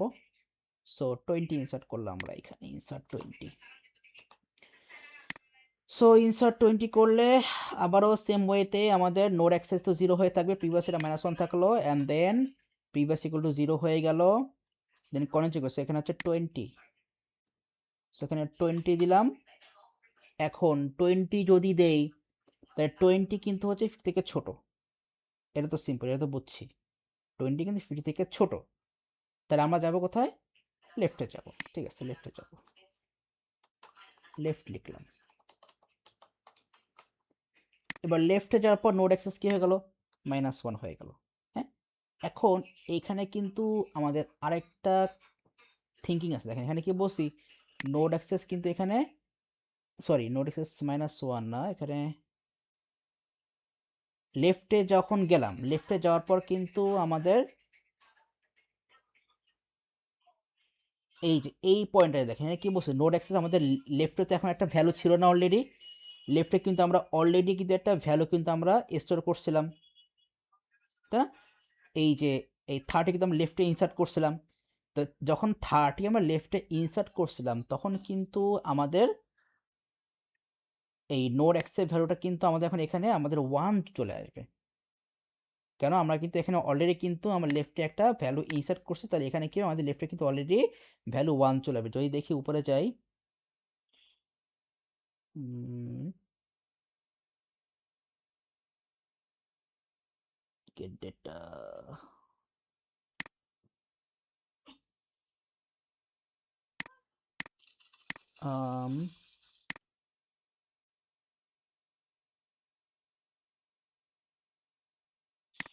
সো 20 ইনসার্ট করলাম আমরা এখানে, ইনসার্ট 20। সো ইনসার্ট 20 করলে আবারও সেম ওয়েতে আমাদের নোড অ্যাক্সেস তো জিরো হয়ে থাকবে, প্রিভিয়াস এটা -1 থাকলো, and then previous equal to zero হয়ে গেল, দেন করেন্সি করছে এখানে হচ্ছে 20, সেখানে 20 দিলাম। এখন 20 যদি দেই তাহলে 20 কিন্তু হচ্ছে 50 থেকে ছোট, এটা তো সিম্পল, এটা তো বুঝছি, 20 কিন্তু 50 থেকে ছোট, তাহলে আমরা যাব কোথায়, লেফটে যাব, ঠিক আছে লেফটে যাব, লেফট লিখলাম। এবার লেফটে যাওয়ার পর নোড অ্যাক্সেস কি হয়ে গেল, -1 হয়ে গেল। হ্যাঁ, এখন এইখানে কিন্তু আমাদের আরেকটা থিঙ্কিং আছে, দেখেন এখানে কি বলছি, নোড অ্যাক্সেস কিন্তু এখানে, সরি নোড অ্যাক্সেস -1 না, এখানে লেফটে যখন গেলাম, লেফটে যাওয়ার পর কিন্তু আমাদের এই যে এই পয়েন্টটা দেখেন কি বলছে, নোড অ্যাক্সেস আমাদের লেফটে তো এখন একটা ভ্যালু ছিল না অলরেডি, লেফটে কিন্তু আমরা অলরেডি কিন্তু একটা ভ্যালু কিন্তু আমরা স্টোর করছিলাম, তাই না, এই যে এই 30 কিন্তু আমরা লেফটে ইনসার্ট করছিলাম, তো যখন 30 আমরা লেফটে ইনসার্ট করছিলাম তখন কিন্তু আমাদের এই নোড এক্সের ভ্যালুটা কিন্তু আমাদের এখন এখানে আমাদের 1 চলে আসবে। কেন? আমরা কিন্তু এখানে অলরেডি কিন্তু আমরা লেফটে একটা ভ্যালু ইনসার্ট করছি, তাহলে এখানে কি আমাদের লেফটে কিন্তু অলরেডি ভ্যালু 1 চলে আসবে। যদি দেখি উপরে যাই, get data,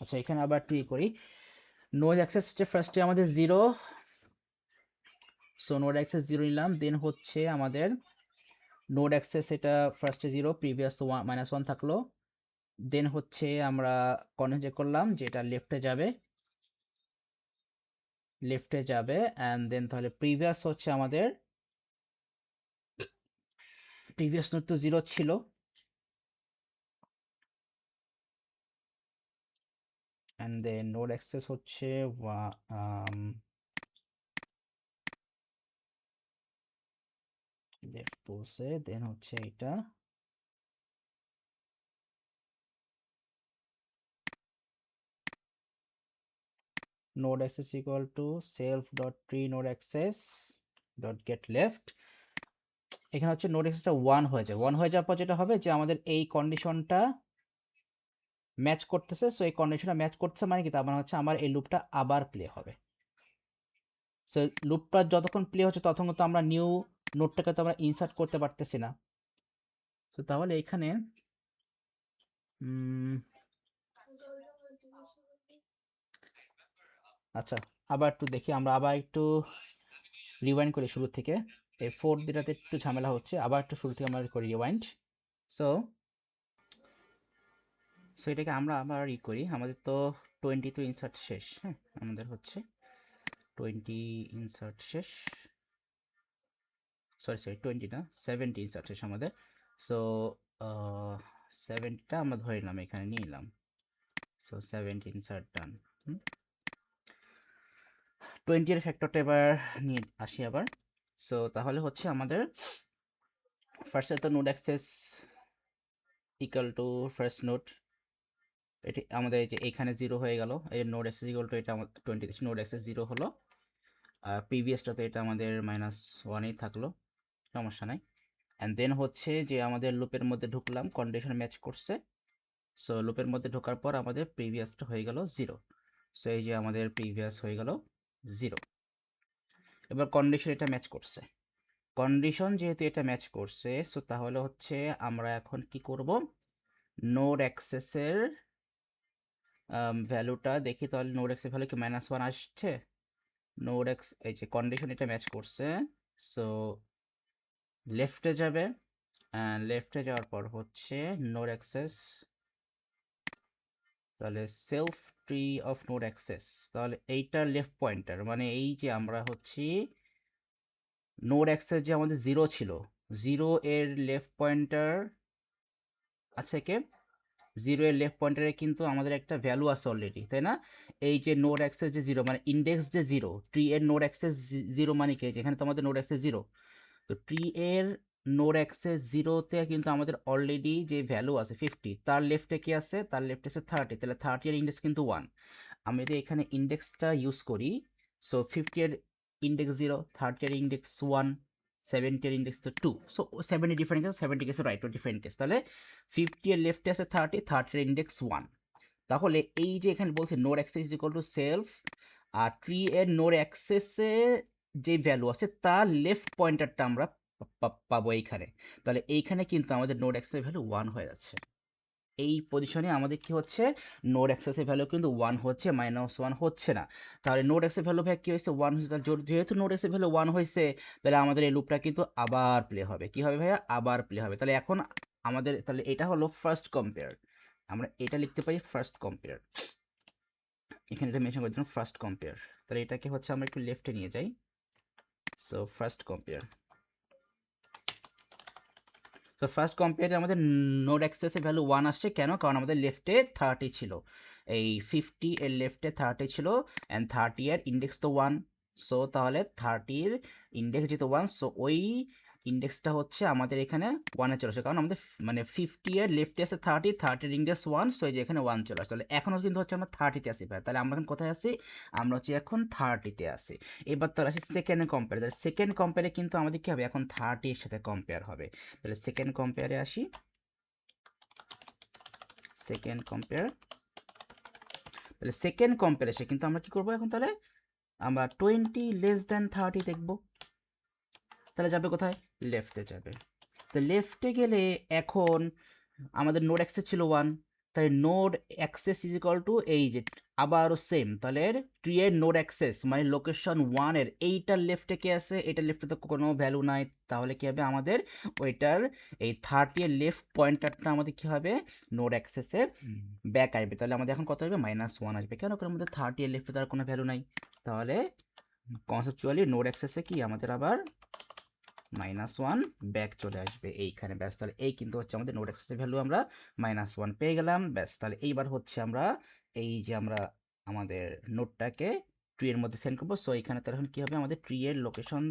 আচ্ছা এখানে আবার একটু করি। নোড অ্যাক্সেস ফার্স্টে আমাদের 0, সো নোড অ্যাক্সেস 0 নিলাম। দেন হচ্ছে আমাদের নোড অ্যাক্সেস এটা ফার্স্টে 0, প্রিভিয়াস তো -1 থাকলো। দেন হচ্ছে আমরা কনজেক্ট করলাম যে এটা লেফটে যাবে অ্যান্ড দেন তাহলে প্রিভিয়াস হচ্ছে আমাদের প্রিভিয়াস নোড তো 0 ছিল, অ্যান্ড দেন নোড অ্যাক্সেস হচ্ছে লেফট পোসে, দেন হচ্ছে এটা node access equal to self.tree node access dot get left। এখানে হচ্ছে নোড অ্যাক্সেসটা 1 হয়ে যায়। 1 হয়ে যাওয়ার পর যেটা হবে যে আমাদের এই কন্ডিশনটা ম্যাচ করতেছে, সো এই কন্ডিশনটা ম্যাচ করতেছে মানে কি, তার মানে হচ্ছে আমার এই লুপটা আবার প্লে হবে। সো লুপটা যতক্ষণ প্লে হচ্ছে ততক্ষণ তো আমরা নিউ নোডটাকে তো আমরা ইনসার্ট করতে পারতেছি না। সো তাহলে এখানে আচ্ছা আবার একটু দেখি, আমরা আবার একটু রিওয়াইন্ড করি শুরু থেকে। এই 4 দিটাতে একটু ঝামেলা হচ্ছে, আবার একটু শুরু থেকে আমরা করি রিওয়াইন্ড। সো এটাকে আমরা আবার করি। আমাদের তো 20 তো ইনসার্ট শেষ, হ্যাঁ আমাদের হচ্ছে 20 ইনসার্ট শেষ, সরি 20 না 70 ইনসার্ট শেষ আমাদের। সো 70টা আমরা ধরে নিলাম, এখানে নিয়ে নিলাম। সো 70 ইনসার্ট ডান। 20 এর ফ্যাক্টরটা এবার নিয়ে আসি আবার। সো তাহলে হচ্ছে আমাদের ফার্স্টে তো node access equal to first node, এটি আমাদের এই যে এখানে 0 হয়ে গেল। এই নোড অ্যাক্সেস ইকুয়াল টু এটা আমাদের 20 নোড অ্যাক্সেস 0 হলো, আর প্রিভিয়াসটা তো এটা আমাদের -1এই থাকলো, সমস্যা নাই। অ্যান্ড দেন হচ্ছে যে আমাদের লুপের মধ্যে ঢুকলাম, কন্ডিশন ম্যাচ করছে। সো লুপের মধ্যে ঢোকার পর আমাদের প্রিভিয়াসটা হয়ে গেল 0। সো এই যে আমাদের প্রিভিয়াস হয়ে গেল 0। এবার কন্ডিশন এটা ম্যাচ করছে, কন্ডিশন যেহেতু এটা ম্যাচ করছে, সো তাহলে হচ্ছে আমরা এখন কি করব, নোড অ্যাক্সেসের ভ্যালুটা দেখি। তাহলে নোড অ্যাক্সেস ভ্যালু কি -1 আসছে? নোড এক্স এই যে কন্ডিশন এটা ম্যাচ করছে, সো লেফটে যাবে, লেফটে যাওয়ার পর হচ্ছে নোড অ্যাক্সেস, তাহলে self tree of node access, তাহলে এইটা লেফট পয়েন্টার, মানে এই যে আমরা হচ্ছে নোড অ্যাক্সেস যে আমাদের 0 ছিল, 0 এর লেফট পয়েন্টার আছে কে, 0 এর লেফট পয়েন্টারে কিন্তু আমাদের একটা ভ্যালু আছে অলরেডি, তাই না? এই যে নোড অ্যাক্সেস যে 0 মানে ইন্ডেক্স যে 0, ট্রি এর নোড অ্যাক্সেস 0 মানে কি, যেখানে তো আমাদের নোড অ্যাক্সেস 0, তো ট্রি এর নোড অ্যাক্সেস 0তে কিন্তু আমাদের অলরেডি যে ভ্যালু আছে 50, তার লেফটে কি আছে, তার লেফটে আছে 30, তাহলে 30 এর ইন্ডেক্স কিন্তু 1। আমি যদি এখানে ইন্ডেক্সটা ইউজ করি, সো 50 এর ইন্ডেক্স 0, 30 এর ইন্ডেক্স 1, 70 এর ইন্ডেক্স তো 2, সো 70 ডিফারেন্ট কেস, 70 কেসে রাইট, ডিফারেন্ট কেস। তাহলে 50 এর লেফটে আছে 30, 30 এর ইন্ডেক্স 1। তাহলে এই যে এখানে বলছে node access is equal to self, আর ট্রি এর নোড অ্যাক্সেসে যে ভ্যালু আছে তার লেফট পয়েন্টারটা আমরা পাবো এইখানে। তাহলে এইখানে কিন্তু আমাদের নোড অ্যাক্সেসের ভ্যালু 1 হয়ে যাচ্ছে। এই পজিশনে আমাদের কি হচ্ছে, নোড অ্যাক্সেসের ভ্যালু কিন্তু 1 হচ্ছে, -1 হচ্ছে না। তাহলে নোড অ্যাক্সেস ভ্যালু কি হয়েছে, 1 হয়েছে। তাহলে যেহেতু নোড অ্যাক্সেস ভ্যালু 1 হয়েছে, তাহলে আমাদের এই লুপটা কিন্তু আবার প্লে হবে। কি হবে ভাইয়া? আবার প্লে হবে। তাহলে এখন আমাদের, তাহলে এটা হলো ফার্স্ট কম্পেয়ার, আমরা এটা লিখতে পারি ফার্স্ট কম্পেয়ার, এখানে এটা মেনশন করে দিলাম ফার্স্ট কম্পেয়ার। তাহলে এটাকে হচ্ছে আমরা একটু লেফটে নিয়ে যাই। সো ফার্স্ট কম্পেয়ার, তো ফার্স্ট কম্পেয়ারে আমাদের নোড অ্যাক্সেসের ভ্যালু 1 আসছে, কেন? কারণ আমাদের লেফটে 30 ছিল, এই 50 এর লেফটে 30 ছিল, অ্যান্ড 30 এর ইন্ডেক্স তো 1, সো তাহলে 30-র ইন্ডেক্স যেহেতু 1, সো ওই ইন্ডেক্সটা হচ্ছে আমাদের এখানে 1-এ চলে আসে, কারণ আমাদের মানে 50 এর লেফটে আছে 30, 30-র ইন্ডেক্স 1, সো এই যে এখানে 1 চলে আসে। তাহলে এখনও কিন্তু হচ্ছে আমরা 30-তে আসি ভাই। তাহলে আমরা এখন কোথায় আছি? আমরা হচ্ছে এখন 30-তে আসি। এবার তাহলে আসি সেকেন্ড কম্পেয়ার। তাহলে সেকেন্ড কম্পেয়ারে কিন্তু আমাদের কি হবে? এখন 30-এর সাথে কম্পেয়ার হবে। তাহলে সেকেন্ড কম্পেয়ারে আসি। সেকেন্ড কম্পেয়ার, তাহলে সেকেন্ড কম্পেয়ারে কিন্তু আমরা কি করবো এখন? তাহলে আমরা 20 <30 দেখবো। তাহলে যাবে কোথায়? লেফটে যাবে। তো লেফটে গেলে এখন আমাদের নোড অ্যাক্সেস ছিল 1, তাই node access is equal two এই যে আবারও সেম। তাহলে ট্রি এর নোড অ্যাক্সেস মানে লোকেশন 1 এর এইটার লেফটে কে আছে? এটার লেফটে তো কোনো ভ্যালু নাই। তাহলে কি হবে? আমাদের ওইটার এই 30 এর লেফট পয়েন্টারটা আমাদের কি হবে? নোড অ্যাক্সেসের ব্যাক আসবে। তাহলে আমাদের এখন কত আসবে? -1 আসবে। কেন? কারণ আমাদের 30 এর লেফটে তার কোনো ভ্যালু নাই। তাহলে কনসেপচুয়ালি নোড অ্যাক্সেসে কি আমাদের আবার -1 ব্যাক চলে আসবে এইখানে। ব্যাস, তাহলে এই কিন্তু হচ্ছে আমাদের নোড অ্যাক্সেসের ভ্যালু, আমরা -1 পেয়ে গেলাম। ব্যাস, তাহলে এইবার হচ্ছে আমরা এই যে আমরা আমাদের নোডটাকে ট্রি এর মধ্যে সেন্ড করবো। সো এখানে তাহলে এখন কি হবে? আমাদের ট্রি এর লোকেশন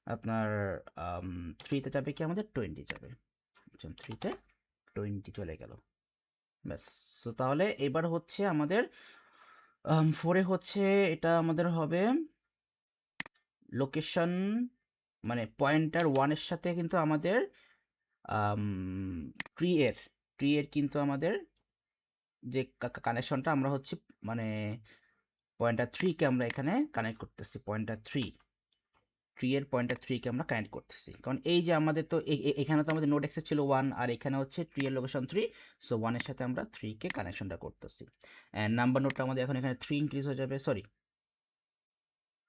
আপনার 3-তে যাবে কি? আমাদের 20 যাবে। 3-তে 20 চলে গেল। ব্যাস, সো তাহলে এবার হচ্ছে আমাদের 4-এ হচ্ছে এটা আমাদের হবে লোকেশন মানে পয়েন্টার 1-এর সাথে কিন্তু আমাদের ট্রি এর কিন্তু আমাদের যে কানেকশনটা আমরা হচ্ছে মানে পয়েন্টার 3-কে আমরা এখানে কানেক্ট করতেছি। পয়েন্টার 3, ট্রি এর পয়েন্টার 3-কে আমরা কানেক্ট করতেছি, কারণ এই যে আমাদের তো এখানে তো আমাদের নোড অ্যাক্সেস ছিল 1, আর এখানে হচ্ছে ট্রি এর লোকেশন 3, সো 1 এর সাথে আমরা 3-কে কানেকশনটা করতেছি। অ্যান্ড নাম্বার নোডটা আমাদের এখন এখানে 3 ইনক্রিজ হয়ে যাবে। সরি,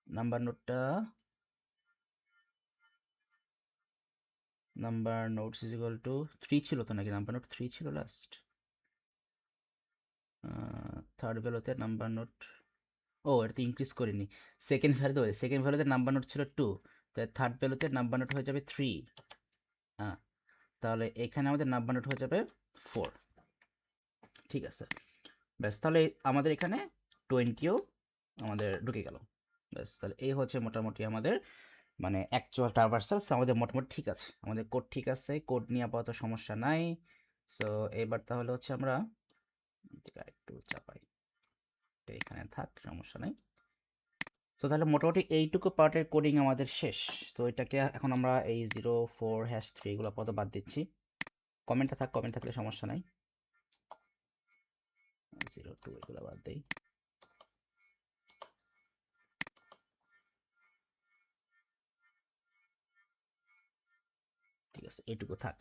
নাম্বার নোডটা number nodes is equal to 3 ছিল তো নাকি? নাম্বার নোড 3 ছিল লাস্ট। থার্ড ভ্যালুতে নাম্বার নোড, ও এটা তো ইনক্রিজ করিনি। সেকেন্ড ভ্যালুতে নাম্বার নোট ছিল 2, তাই থার্ড ভ্যালুতে নাম্বার নোট হয়ে যাবে 3। হ্যাঁ, তাহলে এখানে আমাদের নাম্বার নোট হয়ে যাবে 4। ঠিক আছে, ব্যাস, তাহলে আমাদের এখানে 20ও আমাদের ঢুকে গেল। ব্যাস, তাহলে এই হচ্ছে মোটামুটি আমাদের মানে অ্যাকচুয়াল ট্রাভার্সাল। আমাদের মোটামুটি ঠিক আছে, আমাদের কোড ঠিক আছে, কোড নিয়ে আপাতত সমস্যা নাই। সো এবার তাহলে হচ্ছে আমরা একটু চাপাই, এখানে থাক, সমস্যা নাই। তো তাহলে মোটামুটি এইটুকু পার্টের কোডিং আমাদের শেষ। তো এটাকে এখন আমরা এই 04#3 এগুলো আপাতত বাদ দিচ্ছি। কমেন্টটা থাক, কমেন্ট থাকলে সমস্যা নাই। 02 এগুলো বাদ দেই। ঠিক আছে, এইটুকু থাক।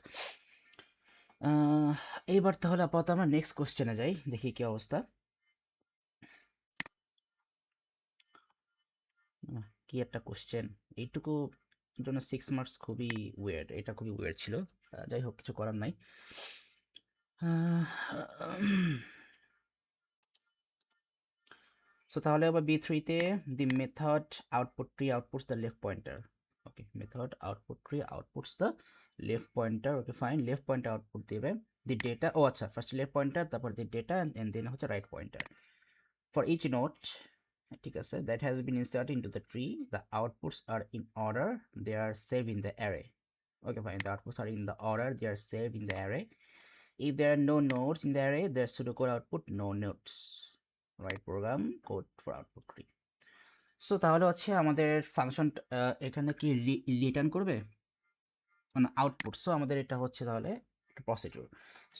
এইবার তাহলে আপাতত আমরা নেক্সট কোশ্চেনে যাই, দেখি কি অবস্থা। কি একটা কোশ্চেন, এইটুকু জন্য 6 মার্কস, খুবই ওয়ের্ড, এটা খুবই ওয়ের্ড ছিল। যাই হোক, কিছু করার নাই। সো তাহলে আবার B3-তে the method output tree outputs the left pointer. Okay, method output tree outputs the left pointer. Okay, fine, left pointer output দিবে the data, ও আচ্ছা, ফার্স্ট left pointer, তারপর the data, and then হচ্ছে right pointer. For each node, ঠিক আছে, that has been inserted into the tree, the outputs are in order, they are saved in the array. Okay, fine, the outputs are in the order, they are saved in the array. If there are no nodes in the array, their pseudocode output no nodes. Write program code for output tree. So তাহলে হচ্ছে আমাদের function এখানে কি return করবে মানে output. So আমাদের এটা হচ্ছে তাহলে একটা প্রসিডিউর।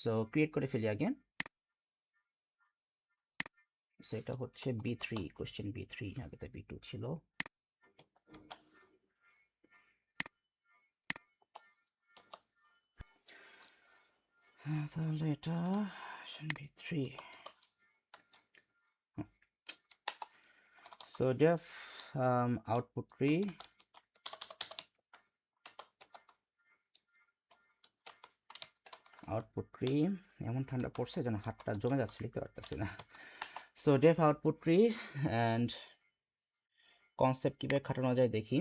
সো ক্রিয়েট করে ফেলি আগে। সেটা হচ্ছে B3, কোশ্চেন B3, আগে তো B2 ছিল। তাহলে এটা B3। So def output tree এমন ঠান্ডা পড়ছে যেন হাতটা জমে যাচ্ছে, লিখতে পারতেছি না। So def output tree and concept কীভাবে খাটানো যায় দেখি।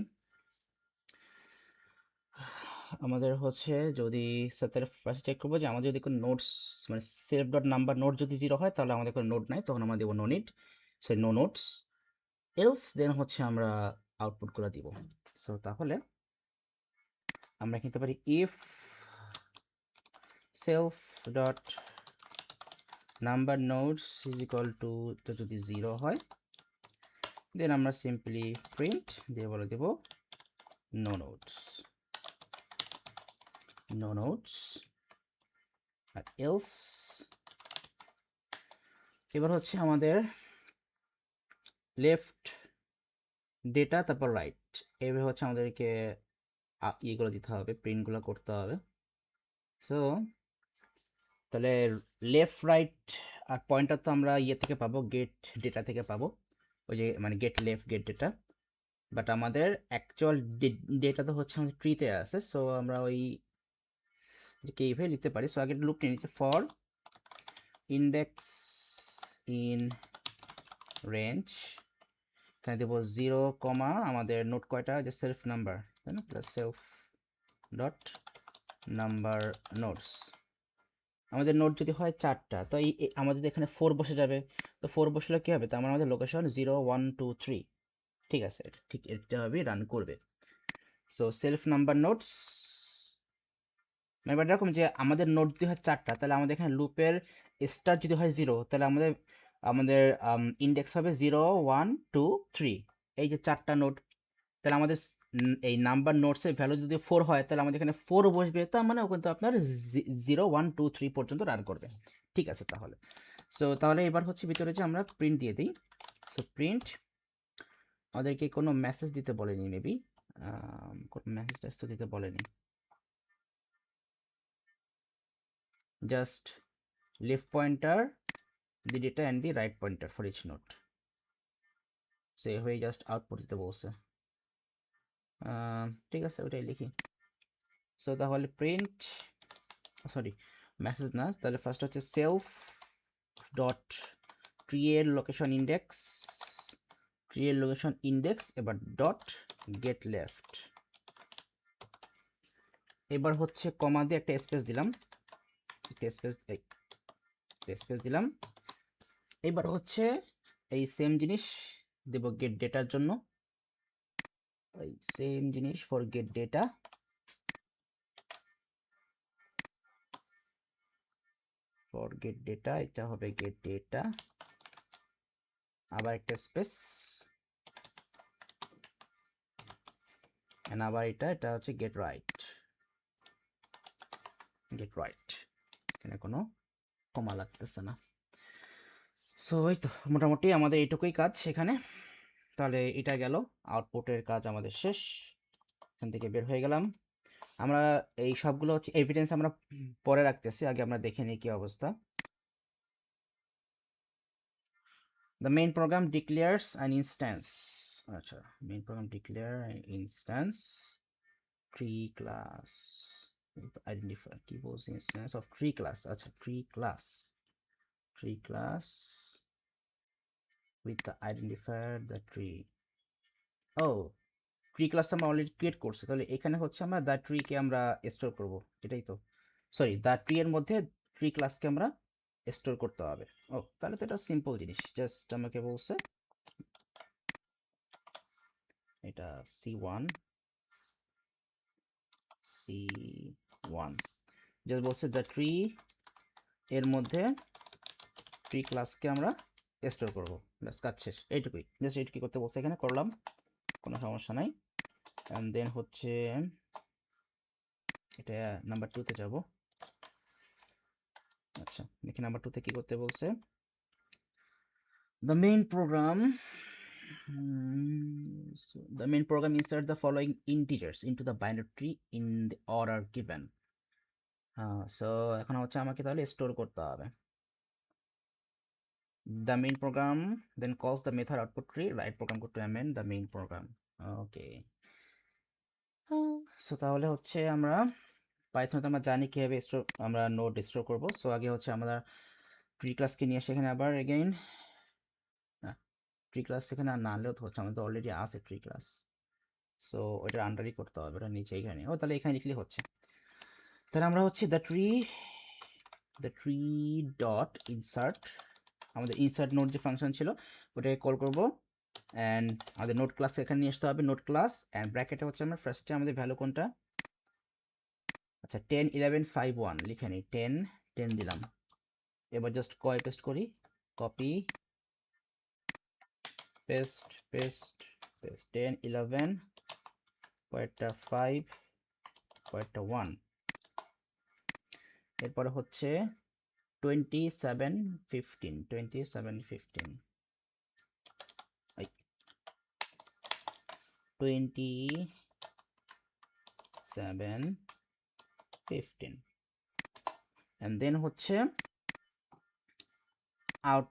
আমাদের হচ্ছে যদি তাহলে ফার্স্ট চেক করবো যে আমাদের যদি কোনো নোটস মানে সেভ ডট নাম্বার নোট যদি 0 হয় তাহলে আমাদের কোনো নোট নাই, তখন আমরা দেবো no need, say no nodes. Else then হচ্ছে আমরা আউটপুটগুলো দিব। সো তাহলে আমরা কিনতে পারি if self dot number nodes is equal to, তো যদি 0 হয় দেন আমরা সিম্পলি প্রিন্ট দিয়ে বলে দেব নো নোডস, নো নোডস। আর এলস এবার হচ্ছে আমাদের লেফট ডেটা তারপর রাইট, এভাবে হচ্ছে আমাদেরকে ইয়েগুলো দিতে হবে, প্রিন্টগুলো করতে হবে। সো তাহলে লেফট রাইট আর পয়েন্টার তো আমরা ইয়ে থেকে পাবো, গেট ডেটা থেকে পাবো, ওই যে মানে get left get data. But আমাদের অ্যাকচুয়াল ডেটা তো হচ্ছে আমাদের ট্রিতে আছে। সো আমরা ওই এইভাবে লিখতে পারি। সো আগে লুপ নিয়ে নিচ্ছি, ফর ইন্ডেক্স ইন রেঞ্জ, এখানে দেবো 0, আমাদের নোট কয়টা, যে সেলফ নাম্বার, তাই না, plus self dot number notes. আমাদের নোট যদি হয় 4টা, তো আমাদের এখানে 4 বসে যাবে। তো 4 বসলে কী হবে, তো আমাদের লোকেশন 0 1 2 3, ঠিক আছে, ঠিক এটাভাবে রান করবে। সো সেলফ নাম্বার নোটস ব্যাপারটা এরকম যে আমাদের নোট যদি হয় 4টা, তাহলে আমাদের এখানে লুপের স্টার্ট যদি হয় 0, তাহলে আমাদের আমাদের ইন্ডেক্স হবে 0 1 2 3, এই যে 4টা নোট। তাহলে আমাদের এই নাম্বার নোটসের ভ্যালু যদি 4 হয়, তাহলে আমাদের এখানে 4 বসবে, তার মানে কিন্তু আপনার 0 1 2 3 পর্যন্ত রান করবে। ঠিক আছে তাহলে। সো তাহলে এবার হচ্ছে ভিতরে যে আমরা প্রিন্ট দিয়ে দিই। সো প্রিন্ট আমাদেরকে কোনো মেসেজ দিতে বলেনি, মেবি কোনো মেসেজ টেস্ট তো দিতে বলেনি, just left pointer the data and the right pointer for each note. So হয়ে জাস্ট আউটপুট দিতে বলছে। ঠিক আছে, ওটাই লিখি। সো তাহলে প্রিন্ট, সরি মেসেজ না, তাহলে ফার্স্ট হচ্ছে সেলফ ডট ট্রি এর লোকেশন ইন্ডেক্স, ট্রি এর লোকেশন ইন্ডেক্স, এবার ডট গেট লেফট। এবার হচ্ছে কমা দিয়ে একটা স্পেস দিলাম, একটা স্পেস দিলাম। এবার হচ্ছে এই সেম জিনিস দেব গেট ডেটার জন্য, এই সেম জিনিস for get data, for get data এটা হবে গেট ডেটা, আবার একটা স্পেস, আবার এটা হচ্ছে গেট রাইট, গেট রাইট, এখানে কোনো কমা লাগতেছে না। সো এই তো মোটামুটি আমাদের এইটুকুই কাজ এখানে। তাহলে এটা গেল আউটপুটের কাজ আমাদের শেষ, এখান থেকে বের হয়ে গেলাম। আমরা এই সবগুলো হচ্ছে এভিডেন্স আমরা পরে রাখতেছি, আগে আমরা দেখে নিই কি অবস্থা। The main program declares an instance, আচ্ছা main program declare an instance tree class with identifier, কি বলছে, instance of tree class, আচ্ছা tree class with the identifier the tree, oh tree class আমরা অলরেডি ক্রিয়েট করছি, তাহলে এখানে হচ্ছে আমরা দ্য ট্রিকে আমরা স্টোর করব, এটাই তো, সরি দ্য ট্রি এর মধ্যে ট্রি ক্লাসকে আমরা স্টোর করতে হবে। ও তাহলে তো এটা সিম্পল জিনিস, জাস্ট আমাকে বলছে এটা C1 জাস্ট বলছে দ্য ট্রি এর মধ্যে ট্রি ক্লাসকে আমরা স্টোর করব, ব্যাস কাজ শেষ, এইটুকুই, জাস্ট এইটুকুই করতে বলছে, এখানে করলাম, কোনো সমস্যা নাই। অ্যান্ড দেন হচ্ছে এটা নাম্বার 2তে যাব। আচ্ছা দেখি নাম্বার 2তে কি করতে বলছে, the main program insert the following integers into the binary tree in the order given. So এখন হচ্ছে আমাকে তাহলে স্টোর করতে হবে। The main program then calls the method output tree, write program code to amend the main program. Okay, so তাহলে হচ্ছে আমরা পাইথনে আমরা জানি কিভাবে আমরা নোড স্টোর করব। সো আগে হচ্ছে আমরা ট্রি ক্লাসকে নিয়ে সেখানে আবার এগেইন ট্রি ক্লাস সেখানে না আনলেও তো হচ্ছে, আমাদের অলরেডি আছে ট্রি ক্লাস, সো ওইটার আন্ডারই করতে হবে, ওটা নিচে এখানে, ও তাহলে এখানে লিখলে হচ্ছে। তাহলে আমরা হচ্ছে দ্য ট্রি ডট ইনসার্ট, আমাদের ইনসার্ট নোড যে ফাংশন ছিল ওটাকে কল করব অ্যান্ড আমাদের নোট ক্লাস এখানে নিয়ে আসতে হবে, নোট ক্লাস অ্যান্ড ব্র্যাকেটে হচ্ছে আমরা ফার্স্টে আমাদের ভ্যালু কোনটা, আচ্ছা 10 11 5 1 লিখে নিই, 10 10 দিলাম। এবার জাস্ট কপি পেস্ট করি, কপি পেস্ট পেস্ট পেস্ট 10 11 কয়েকটা 5 কয়েকটা 1, এরপরে হচ্ছে 27 15 27 15 27 15 and then হচ্ছে out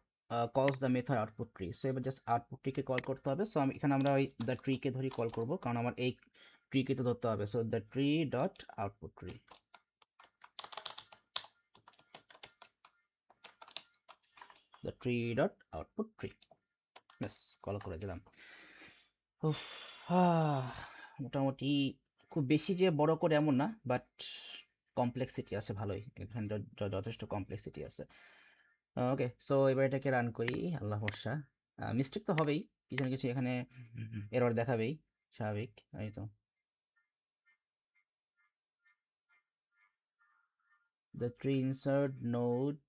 calls the method output tree. So এবার জাস্ট আউটপুট ট্রিকে কল করতে হবে। সো আমি এখানে আমরা ওই দ্য ট্রিকে ধরি কল করব, কারণ আমার এই ট্রিকে তো ধরতে হবে। So the tree dot output tree, the tree dot output tree, ব্যাস কল করে দিলাম। উফ, মোটামুটি খুব বেশি যে বড় করে এমন না, বাট কমপ্লেক্সিটি আছে ভালোই, এখানে যথেষ্ট কমপ্লেক্সিটি আছে। ওকে, সো এবার এটাকে রান করি, আল্লাহ ভরসা। মিস্টেক তো হবেই, কিছু না কিছু এখানে এরর দেখাবেই, স্বাভাবিক। এই তো the tree insert node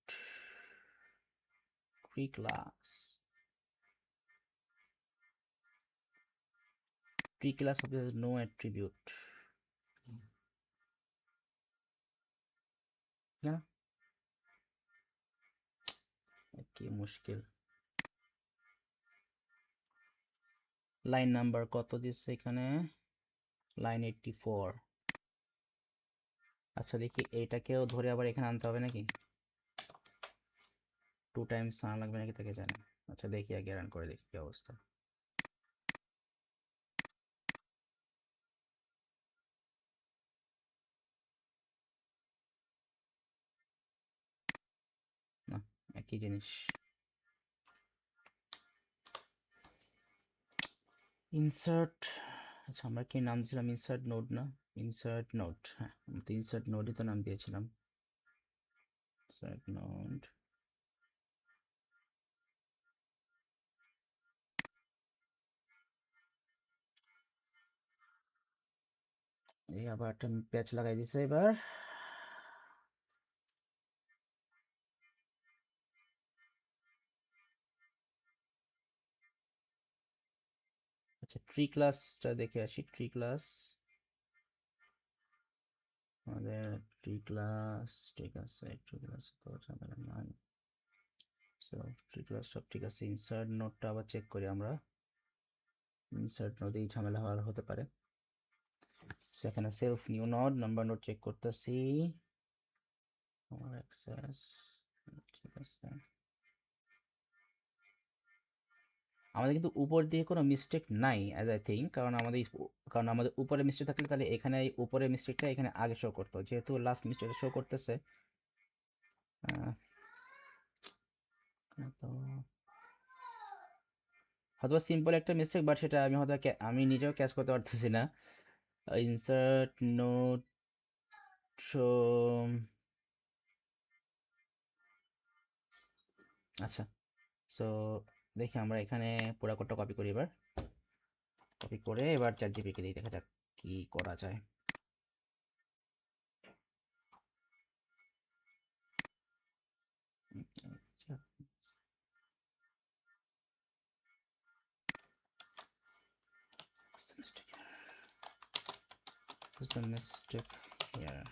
tree class of no attribute, না কি মুশকিল। লাইন নাম্বার কত দিচ্ছে এখানে, লাইন 84। আচ্ছা দেখি এইটাকেও ধরে আবার এখানে আনতে হবে নাকি, 2 টাইমস আনা লাগবে নাকি তাকে জানে। আচ্ছা দেখি আগে রান করে দেখি কি অবস্থা। না একই জিনিস। ইনসার্ট, আচ্ছা আমরা কি নাম দিয়েছিলাম, ইনসার্ট নোড না, ইনসার্ট নোড, হ্যাঁ আমি তো ইনসার্ট নোডই তো নাম দিয়েছিলাম, ইনসার্ট নোড। এই আবার একটা প্যাচ লাগাই দিছে এবার। আচ্ছা ট্রি ক্লাসটা দেখে আসি, ট্রি ক্লাস আমাদের, ট্রি ক্লাস ঠিক আছে, ট্রি ক্লাস তো ঝামেলা নাই। সো ট্রি ক্লাস সব ঠিক আছে, ইনসার্ট নোডটা আবার চেক করি আমরা, ইনসার্ট নোডেই ঝামেলা হওয়ার হতে পারে। সেখানে self new node number node check করতেছি, আমার অ্যাক্সেস ঠিক আছে। আমাদের কিন্তু উপর দিয়ে কোনো মিস্টেক নাই অ্যাজ আই থিঙ্ক, কারণ আমাদের উপরে মিস্টেক থাকলে তাহলে এখানে উপরে মিস্টেকটা এখানে আগে শো করতো, যেহেতু লাস্ট মিস্টেকটা শো করতেছে। তো হয়তো সিম্পল একটা মিস্টেক, বাট সেটা আমি হয়তো আমি নিজেও ক্যাচ করতে পারতেছি না। ইনসার্ট নোট শো, আচ্ছা সো দেখি আমরা এখানে পুরো কোডটা কপি করি, এবার কপি করে এবার চ্যাট জিপিকে দিয়ে দেখা যাক কি করা যায়। আচ্ছা, what's the mistake here? What's the mistake here?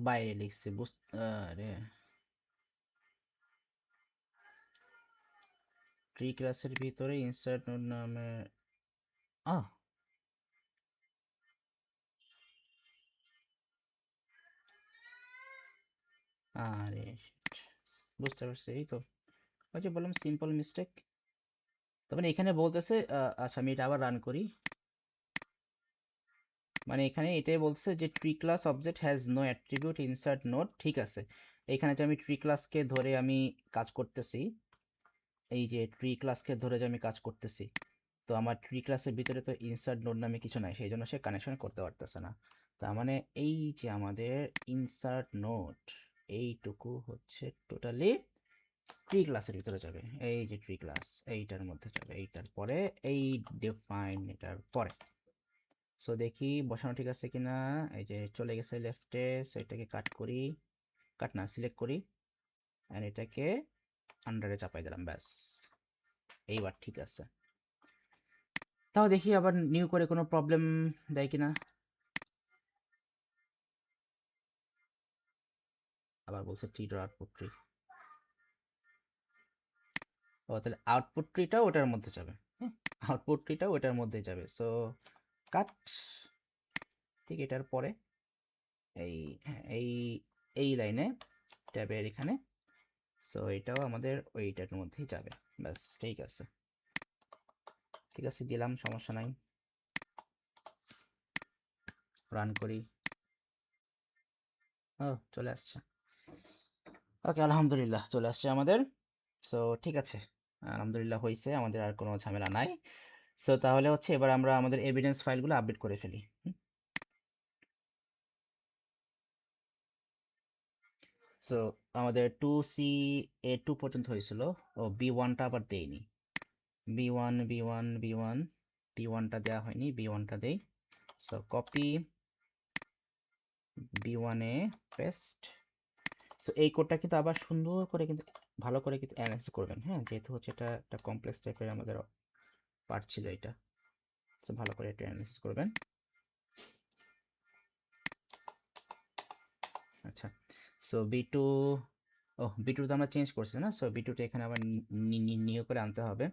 বাইরে লিখছে আরে ট্রি ক্লাসের ভিতরে ইনসার্ট নোড নামে আহ আরে shit, বুঝতে পারছি, এই তো ওই যে বললাম সিম্পল মিস্টেক। তার মানে এখানে বলতেছে আচ্ছা আমি এটা আবার রান করি, মানে এখানে এটাই বলছে যে tree class object has no attribute insert node, ঠিক আছে। এইখানে যে আমি ট্রি ক্লাসকে ধরে আমি কাজ করতেছি, এই যে ট্রি ক্লাসকে ধরে যে আমি কাজ করতেছি, তো আমার ট্রি ক্লাসের ভিতরে তো ইনসার্ট নোড নামে কিছু নাই, সেই জন্য সে কানেকশন করতে পারতেছে না। তার মানে এই যে আমাদের ইনসার্ট নোড, এইটুকু হচ্ছে টোটালি ট্রি ক্লাসের ভিতরে যাবে। এই যে ট্রি ক্লাস এইটার মধ্যে যাবে, এইটার পরে এই ডিফাইন এটার পরে। সো দেখি বসানো ঠিক আছে কিনা। এই যে চলে গেছে লেফটে, সো এটাকে কাট করি, কাট না সিলেক্ট করি, অ্যান্ড এটাকে আন্ডারে চাপাই দিলাম, ব্যাস এইবার ঠিক আছে। তাও দেখি আবার নিউ করে কোনো প্রবলেম দেয় কিনা। আবার বলছে ট্রি ডট আউটপুট ট্রি। ও তাহলে আউটপুট ট্রিটাও ওটার মধ্যে যাবে, হ্যাঁ আউটপুট ট্রিটাও ওটার মধ্যে যাবে। সো কাট, ঠিক এটার পরে এই, হ্যাঁ এই লাইনে ট্যাবের এখানে, সো এটাও আমাদের ওইটার মধ্যেই যাবে, ব্যাস ঠিক আছে। ঠিক আছে দিলাম, সমস্যা নাই, রান করি। ও চলে আসছে, ওকে আলহামদুলিল্লাহ চলে আসছে আমাদের। সো ঠিক আছে, আলহামদুলিল্লাহ হয়েছে, আমাদের আর কোনো ঝামেলা নাই। সো তাহলে হচ্ছে এবার আমরা আমাদের এভিডেন্স ফাইলগুলো আপডেট করে ফেলি। সো আমাদের 2C A2 পর্যন্ত হয়েছিল, ও B1টা আবার দেইনি, B1 B1 B1 B1টা দেওয়া হয়নি, B1টা দেই। সো কপি B1 এ পেস্ট। সো এই কোডটা কিন্তু আবার সুন্দর করে কিন্তু ভালো করে কিন্তু অ্যানালাইসিস করবেন, হ্যাঁ যেহেতু হচ্ছে এটা একটা কমপ্লেক্স টাইপের আমাদের পার্ট ছিল এটা। সো ভালো করে এটা অ্যানালাইসিস করবেন। আচ্ছা, সো B2, ও B2 তো আমরা চেঞ্জ করছি না, সো B2টা এখানে আবার নিউ করে আনতে হবে।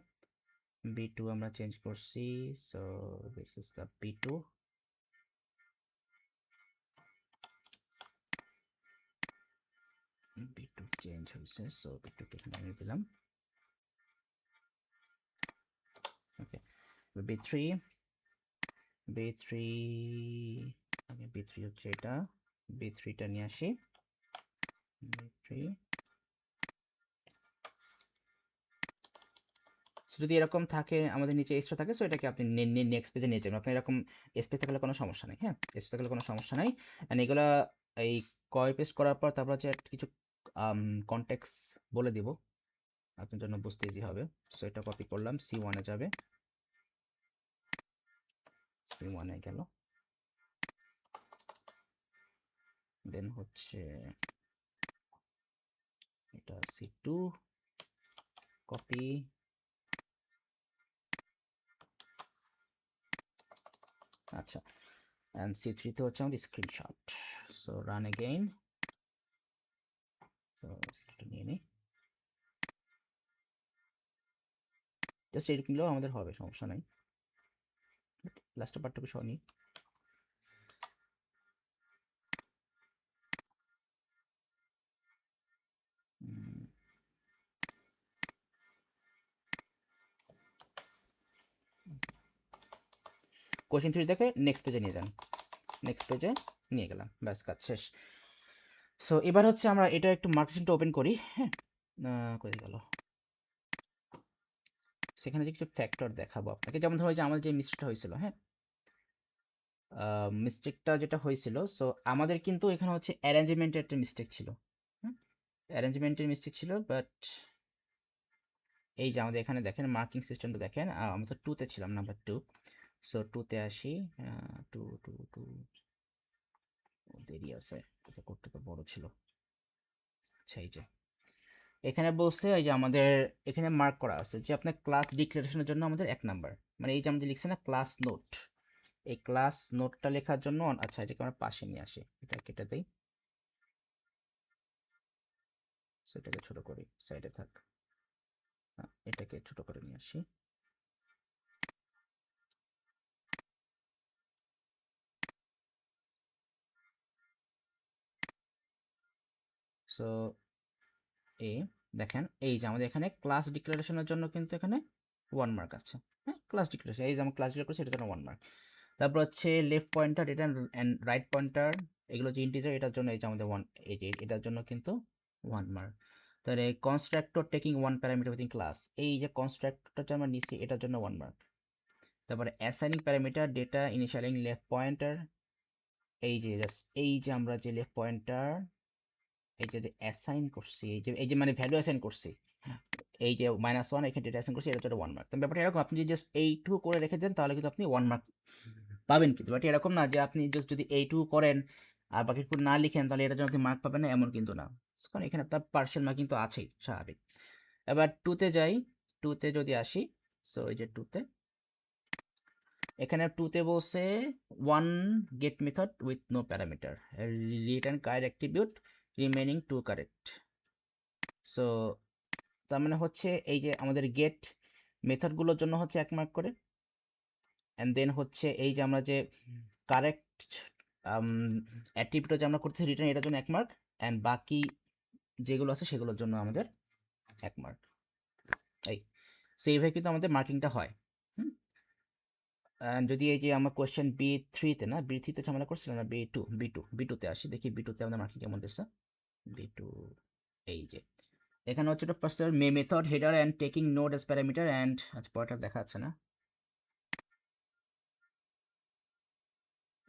B2 আমরা চেঞ্জ করছি, so this is the B2। B2 change হয়েছে, সো B2 কে এখানে নিয়ে দিলাম। ওকে, B3 B3 আগে B3 হচ্ছে এটা, B3টা নিয়ে আসি, B3। সো যদি এরকম থাকে আমাদের নিচে এক্সট্রা থাকে, সো এটাকে আপনি নেক্সট পেজে নিয়ে যাবেন, আপনার এরকম স্পেস থাকলে কোনো সমস্যা নেই, হ্যাঁ স্পেস থাকলে কোনো সমস্যা নাই। অ্যান্ড এগুলা এই কয় পেস্ট করার পর তারপর হচ্ছে কিছু কনটেক্স বলে দিব, আপনার জন্য বুঝতে ইজি হবে। সো এটা কপি করলাম, C1-এ যাবে, C1-এ গেল, দেন হচ্ছে এটা C2 কপি, আচ্ছা, অ্যান্ড C3-তে হচ্ছে আমাদের স্ক্রিনশট। সো রান এগেইন, তো এটা নিয়ে নিই, জাস্ট এরকম নিলেও আমাদের হবে, সমস্যা নাই। লাস্টের পার্টটুকু সহ নিই। কোশ্চেন থ্রি দেখে নেক্সট পেজে নিয়ে যান, নেক্সট পেজে নিয়ে গেলাম, ব্যাস কাজ শেষ। সো এবার হচ্ছে আমরা এটা একটু মার্কশিটটা ওপেন করি, হ্যাঁ কোথায় গেল, সেখানে যে কিছু ফ্যাক্টর দেখাবো আপনাকে, যেমন ধরো যে আমাদের যে মিস্টেকটা হয়েছিল, হ্যাঁ মিস্টেকটা যেটা হয়েছিল, সো আমাদের কিন্তু এখানে হচ্ছে অ্যারেঞ্জমেন্টের একটা মিস্টেক ছিল, অ্যারেঞ্জমেন্টের মিস্টেক ছিল, বাট এই যে আমাদের এখানে দেখেন মার্কিং সিস্টেমটা দেখেন, আমরা তো 2-তে ছিলাম, নাম্বার 2। সো 2-তে আসি, 2 দেরি আছে, এটা করতে তো বড় ছিল। আচ্ছা এই যে এখানে বলছে, এই যে আমাদের এখানে মার্ক করা আছে যে আপনার ক্লাস ডিক্লারেশনের জন্য আমাদের 1 নাম্বার, মানে এই যে আমাদের লিখছে না ক্লাস নোট, এই ক্লাস নোটটা লেখার জন্য, আচ্ছা এটাকে আমরা পাশে নিয়ে আসি, এটা কেটে দেই, সেটাকে ছোট করি, সাইডে থাক, এটাকে ছোট করে নিয়ে আসি। সো এ দেখেন, এই যে আমাদের এখানে ক্লাস ডিক্লারেশনের জন্য কিন্তু এখানে 1 মার্ক আছে, হ্যাঁ ক্লাস ডিক্লারেশন, এই যে আমরা ক্লাস ডিক্লেয়ার করছি এটার জন্য 1 মার্ক। তারপর হচ্ছে লেফট পয়েন্টার এটা অ্যান্ড রাইট পয়েন্টার, এগুলো যে ইন্টিজার, এটার জন্য এই যে আমাদের 1, এই যে এটার জন্য কিন্তু 1 মার্ক। তাহলে constructor taking 1 parameter within class, এই যে কনস্ট্রাক্টরটা যে আমরা নিছি এটার জন্য 1 মার্ক। তারপরে assigning parameter data initialising left pointer, এই যে জাস্ট এই যে আমরা যে লেফট পয়েন্টার এই যে অ্যাসাইন করছি, এই যে মানে ভ্যালু অ্যাসাইন করছি, এই যে -1 এখানে ডেটা অ্যাসাইন করছি, এটা হচ্ছে 1 মার্ক। তো ব্যাপারটা এরকম, আপনি যদি জাস্ট এইটুকু করে রেখে দেন তাহলে কিন্তু আপনি 1 মার্ক পাবেন, কিন্তু বাট এরকম না যে আপনি জাস্ট যদি এইটুকু করেন আর বাকিটুকু না লিখেন তাহলে এটার জন্য আপনি মার্ক পাবেন না, এমন কিন্তু না। কারণ এখানে আপনার পার্সিয়াল মার্ক কিন্তু আছেই, স্বাভাবিক। এবার 2তে যাই, 2তে যদি আসি, সো এই যে 2তে, এখানে 2তে বলছে 1 get method with no parameter, return correct attribute remaining 2 correct. So তার মানে হচ্ছে এই যে আমাদের গেট মেথডগুলোর জন্য হচ্ছে 1 মার্ক করে, অ্যান্ড দেন হচ্ছে এই যে আমরা যে কারেক্ট অ্যাট্রিবিউটটা যে আমরা করতেছি রিটার্ন, এটার জন্য 1 মার্ক, অ্যান্ড বাকি যেগুলো আছে সেগুলোর জন্য আমাদের 1 মার্ক। এই সো এইভাবে কিন্তু আমাদের মার্কিংটা হয়। যদি এই যে আমার কোয়েশ্চেন B3-তে না, B3-তে ঝামেলা করছিল না, B2-তে আসি, দেখি B2-তে আমাদের মার্কিং কেমন দিচ্ছে। B2, এই যে এখানে হচ্ছে first method header and taking node S parameter, and আচ্ছা পরেরটা দেখা যাচ্ছে না,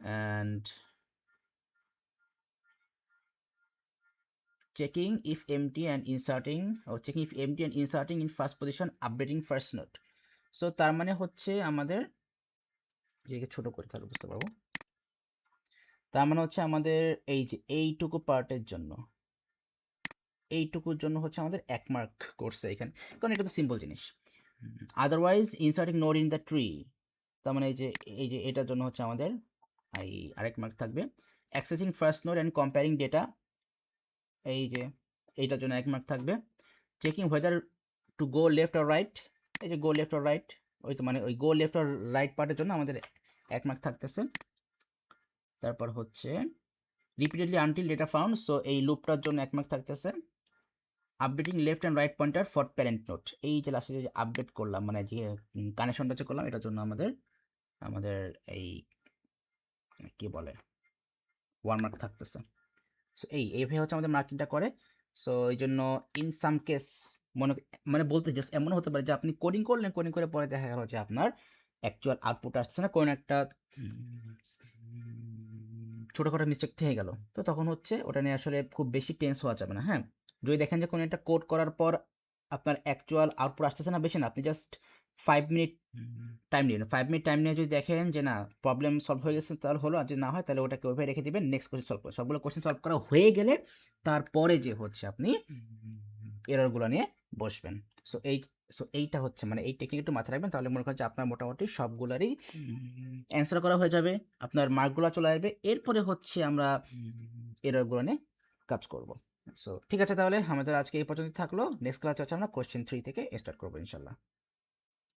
and checking if empty and inserting, or checking if empty and inserting in first position, updating first node. So তার মানে হচ্ছে আমাদের, যে ছোট করে তাহলে বুঝতে পারবো, তার মানে হচ্ছে আমাদের এই যে এইটুকু পার্টের জন্য, এইটুকুর জন্য হচ্ছে আমাদের 1 মার্ক করছে এখানে, কারণ এটা তো সিম্পল জিনিস। Otherwise inserting node in the tree, তার মানে এই যে এটার জন্য হচ্ছে আমাদের এই আরেক মার্ক থাকবে। Accessing first node and comparing data, এই যে এইটার জন্য 1 মার্ক থাকবে। Checking whether to go left or right, এই যে গো লেফট অর রাইট, ওই তো মানে ওই গো লেফট অর রাইট পার্টের জন্য আমাদের 1 মার্ক থাকতেছে। তারপর হচ্ছে repeatedly until data found, so এই লুপটার জন্য 1 মার্ক থাকতেছে। Updating left and right pointer for parent note, এই যে লাস্টে যে আপডেট করলাম মানে যে কানেকশনটা যে করলাম এটার জন্য আমাদের এই কি বলে 1 মার্ক থাকতেছে। সো এইভাবে হচ্ছে আমাদের মার্কিংটা করে। সো এই জন্য ইন সাম কেস মানে বলতে জাস্ট এমন হতে পারে যে আপনি কোডিং করলেন, কোডিং করে পরে দেখা গেল যে আপনার অ্যাকচুয়াল আউটপুট আসছে না, কোনো একটা ছোটোখাটো মিস্টেক থেকে গেল, তো তখন হচ্ছে ওটা নিয়ে আসলে খুব বেশি টেন্স হওয়া যাবে না। হ্যাঁ, যদি দেখেন যে কোনো একটা কোড করার পর আপনার অ্যাকচুয়াল আউটপুট আসতেছে না, বেশি না, আপনি জাস্ট 5 মিনিট টাইম নিন, 5 মিনিট টাইম নিয়ে যদি দেখেন যে না প্রবলেম সলভ হয়ে গেছে তাহলে হলো, আর যদি না হয় তাহলে ওটাকে ওইভাবে রেখে দিবেন, নেক্সট কোয়েশ্চেন সলভ করে, সবগুলো কোয়েশ্চেন সলভ করা হয়ে গেলে তারপরে যে হচ্ছে আপনি এররগুলো নিয়ে বসবেন। সো এইটা হচ্ছে মানে এই টেকনিক একটু মাথায় রাখবেন, তাহলে মনে করেন যে আপনার মোটামুটি সবগুলারই অ্যান্সার করা হয়ে যাবে, আপনার মার্কগুলো চলে আসবে, এরপরে হচ্ছে আমরা এররগুলো নিয়ে কাজ করব। সো ঠিক আছে, তাহলে আমাদের আজকে এই পর্যন্ত থাকলো, নেক্সট ক্লাস হচ্ছে আমরা কোয়েশ্চেন 3 থেকে স্টার্ট করবো ইনশাল্লাহ।